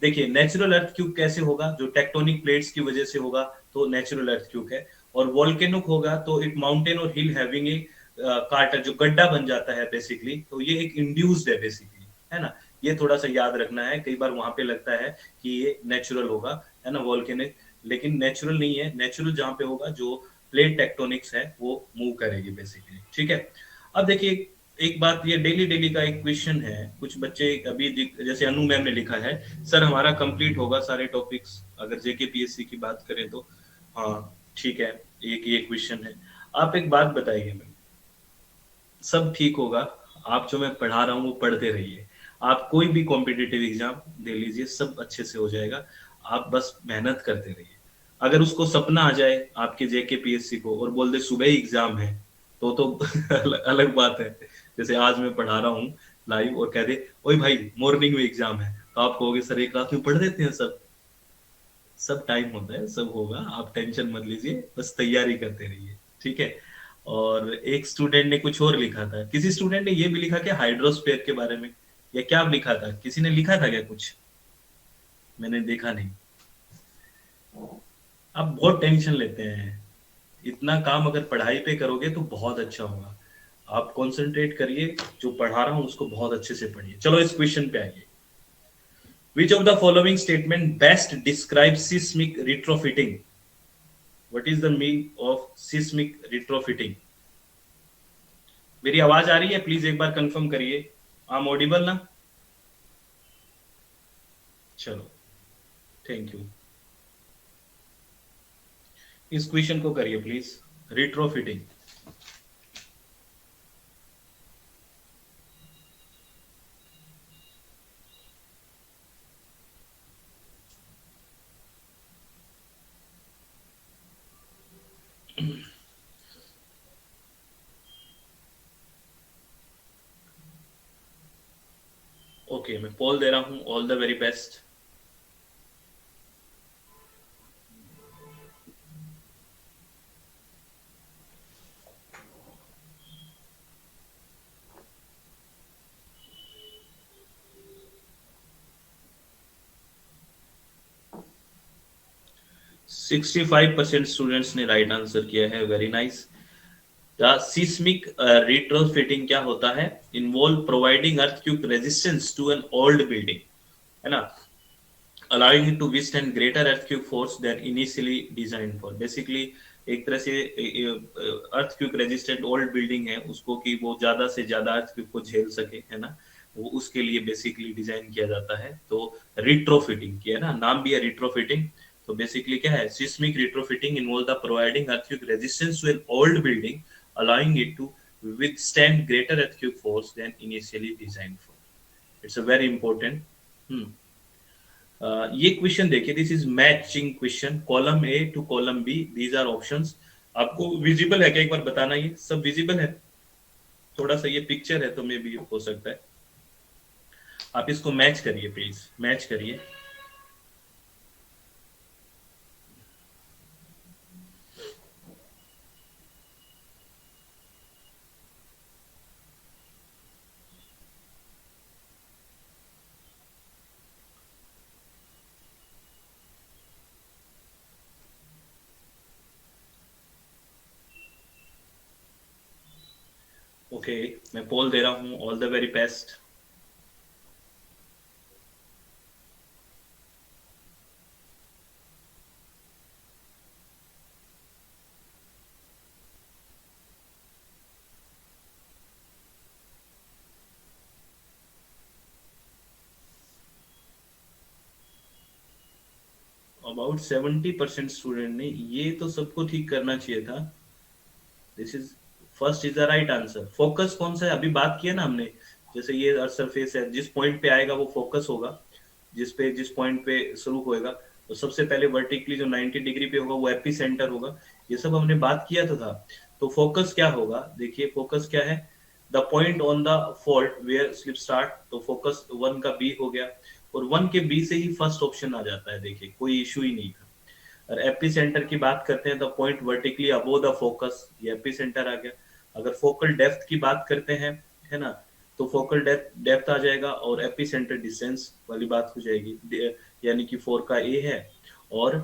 देखिए नेचुरल अर्थक्वेक कैसे होगा, जो टेक्टोनिक प्लेट्स की वजह से होगा तो नेचुरल अर्थक्वेक है. और वोल्केनिक होगा तो एक माउंटेन और हिल हैविंग ए कार्टर, जो गड्ढा बन जाता है बेसिकली, तो ये एक इंड्यूस्ड है बेसिकली, है ना. ये थोड़ा सा याद रखना है, कई बार वहां पे लगता है कि ये नेचुरल होगा, है ना, वोल्केनिक. लेकिन नेचुरल नहीं है। नेचुरल जहां पे होगा, जो प्लेट टेक्टोनिक्स है वो मूव करेगी बेसिकली, ठीक है। अब देखिए, एक बात, ये डेली डेली का एक क्वेश्चन है। कुछ बच्चे अभी जैसे अनु मैम ने लिखा है, सर हमारा कंप्लीट होगा सारे टॉपिक्स अगर जेकेपीएससी की बात करें तो। हाँ ठीक है, एक ये क्वेश्चन है। आप एक बात बताइए मैम, सब ठीक होगा, आप जो मैं पढ़ा रहा हूँ वो पढ़ते रहिए। आप कोई भी कॉम्पिटिटिव एग्जाम दे लीजिए, सब अच्छे से हो जाएगा। आप बस मेहनत करते रहिए। अगर उसको सपना आ जाए आपके जेके पीएससी को और बोल दे सुबह ही एग्जाम है, तो अलग बात है। जैसे आज मैं पढ़ा रहा हूँ लाइव और कह दे ओए भाई मॉर्निंग में एग्जाम है, तो आप कहोगे सर एक रात में पढ़ देते हैं सब। सब टाइम होता है, सब होगा, आप टेंशन मत लीजिए, बस तैयारी करते रहिए, ठीक है। और एक स्टूडेंट ने कुछ और लिखा था, किसी स्टूडेंट ने ये भी लिखा कि हाइड्रोस्फीयर के बारे में, या क्या लिखा था, किसी ने लिखा था क्या कुछ? मैंने देखा नहीं। आप बहुत टेंशन लेते हैं। इतना काम अगर पढ़ाई पे करोगे तो बहुत अच्छा होगा। आप कंसंट्रेट करिए, जो पढ़ा रहा हूं उसको बहुत अच्छे से पढ़िए। चलो इस क्वेश्चन पे आइए। Which of the following statement best describes seismic retrofitting? What is the meaning of seismic retrofitting? मेरी आवाज आ रही है? प्लीज एक बार कंफर्म करिए। आम ऑडिबल ना? चलो, थैंक यू। इस क्वेश्चन को करिए प्लीज, रिट्रोफिटिंग। ओके, मैं पोल दे रहा हूं। All the very best. 65% students ने राइट आंसर किया है, वेरी नाइस। सीस्मिक रिट्रोफिटिंग क्या होता है? Involve providing earthquake resistance to an old building, है ना, allowing it to withstand greater earthquake force than initially designed for। Basically एक तरह से अर्थक्वेक रेजिस्टेंट ओल्ड बिल्डिंग है उसको, कि वो ज्यादा से ज्यादा अर्थक्वेक को झेल सके, है ना, वो उसके लिए बेसिकली डिजाइन किया जाता है। तो रिट्रोफिटिंग किया ना, नाम भी है रिट्रोफिटिंग। तो बेसिकली क्या है? Seismic retrofitting involve the providing earthquake resistance to an old building, allowing it to withstand greater earthquake force than initially designed for। It's a very important। ये क्वेश्चन देखिए, this is matching question, column A to column B, these are options. आपको visible है क्या? एक बार बताना, ये सब visible है? थोड़ा सा ये पिक्चर है तो मे भी हो सकता है। आप इसको मैच करिए प्लीज, मैच करिए। ओके, मैं पोल दे रहा हूं। All the very best. About 70% student ने, ये तो सबको ठीक करना चाहिए था। This is first is the right answer. Focus कौन सा है? अभी बात किया ना हमने, जैसे ये अर्थ सरफेस है, जिस पॉइंट पे आएगा वो फोकस होगा, जिस पॉइंट पे शुरू होएगा, तो सबसे पहले वर्टिकली जो 90 डिग्री पे होगा वो एपी सेंटर होगा। ये सब हमने बात किया था। तो फोकस क्या होगा? देखिए फोकस क्या है? The point on the fault where slip start. तो फोकस 1 का बी हो गया, और 1 के बी से ही फर्स्ट ऑप्शन आ जाता है। देखिए कोई इशू ही नहीं था। और एपी सेंटर की बात करते हैं, the point vertically above the focus, ये एपी सेंटर आ गया। अगर फोकल डेप्थ की बात करते हैं, है ना, तो फोकल डेप्थ आ जाएगा, और एपी सेंटर डिस्टेंस वाली बात हो जाएगी, यानी कि 4 का ए है और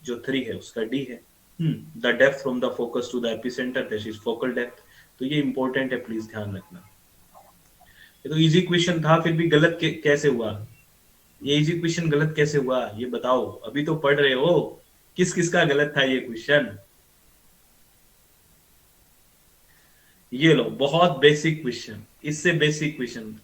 जो 3 है उसका डी है। The depth from the focus to the epicentre, this is focal depth. तो ये इंपॉर्टेंट है, प्लीज ध्यान रखना। ये तो इजी क्वेश्चन था, फिर भी गलत कैसे हुआ? ये इजी क्वेश्चन गलत कैसे हुआ ये बताओ, अभी तो पढ़ रहे हो। किस किस का गलत था ये क्वेश्चन? ये लो, बहुत बेसिक क्वेश्चन, इससे बेसिक क्वेश्चन।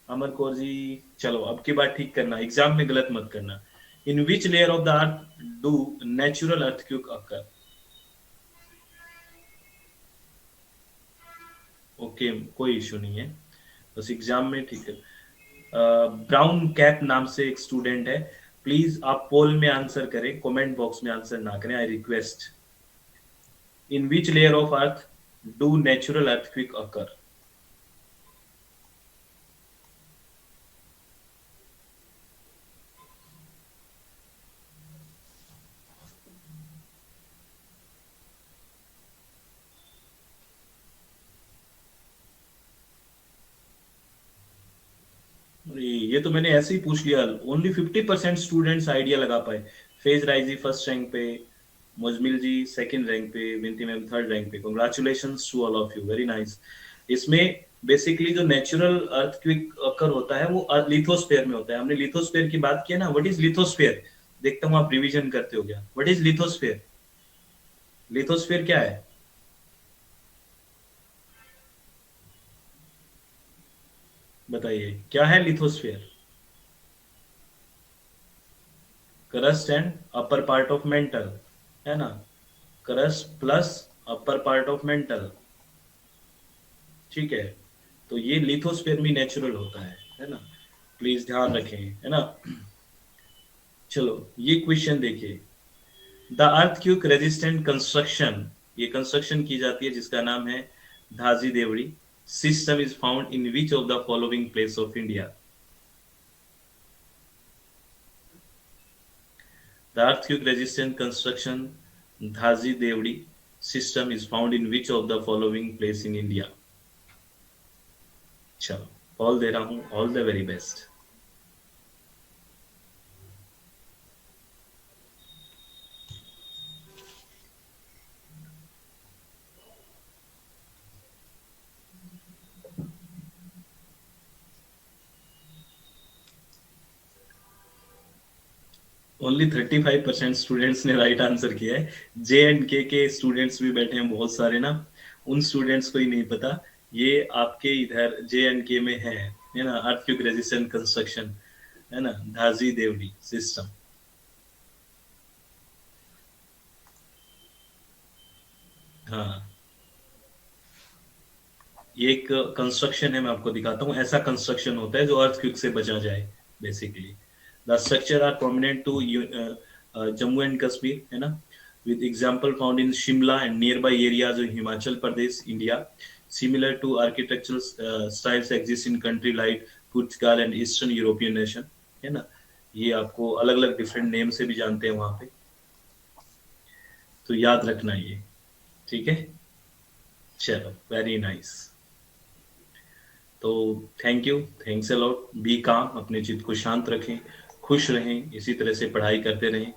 अमर कौर जी, चलो अब की बार ठीक करना, एग्जाम में गलत मत करना। In which layer of the earth do natural earthquake occur? Okay, कोई इशू नहीं है, बस एग्जाम में ठीक है। ब्राउन कैप नाम से एक स्टूडेंट है, प्लीज आप पोल में आंसर करें, कमेंट बॉक्स में आंसर ना करें, I request. In which layer of earth do natural earthquake occur? ये तो मैंने ऐसे ही पूछ लिया, ओनली 50% स्टूडेंट्स आइडिया लगा पाए। फेज राइजी फर्स्ट रैंक पे, मुजमिल जी सेकंड रैंक पे, विनती मैम थर्ड रैंक पे। Congratulations to all of you, very nice. इसमें बेसिकली जो नेचुरल अर्थक्वेक अकर होता है वो लिथोस्फेयर में होता है। हमने लिथोस्फेयर की बात की है ना, व्हाट इज लिथोस्फेयर? देखता हूँ आप रिवीजन करते हो क्या। What is lithosphere? लिथोस्फेयर क्या है? बताइए क्या है lithosphere? Crust and upper part of mental, है ना? Crust plus upper part of mental, ठीक है। तो ये लिथोस्फेयर भी नेचुरल होता है ना? प्लीज ध्यान रखें, है ना? चलो ये क्वेश्चन देखिए। द अर्थक्वेक रेजिस्टेंट कंस्ट्रक्शन, ये कंस्ट्रक्शन की जाती है जिसका नाम है Dhajji Dewari, system is found in which of the following place of India? The earthquake resistant construction Dhaji Devdi system is found in which of the following place in India? चलो all they रहा हूँ, all the very best. Only 35% students ने right answer किया है। जे and के students भी बैठे हैं बहुत सारे ना, उन स्टूडेंट्स को ही नहीं पता। ये आपके इधर जे एंड के में है ना, अर्थक्वेक रेजिस्टेंट कंस्ट्रक्शन, है ना, धाजी देवड़ी सिस्टम। हाँ, ये एक कंस्ट्रक्शन है, मैं आपको दिखाता हूँ। ऐसा कंस्ट्रक्शन होता है जो अर्थक्वेक से बचा जाए basically. The structure are prominent to Jammu and Kashmir, है ना, with example found in Shimla and nearby areas of Himachal Pradesh, India. Similar to architectural styles exist in country like Portugal and Eastern European nation, है ना। ये आपको अलग अलग different name से भी जानते हैं वहां पे, तो याद रखना ये, ठीक है। चलो वेरी नाइस। तो thank you, thanks a lot. Be calm, अपने चित्त को शांत रखें, खुश रहें, इसी तरह से पढ़ाई करते रहें।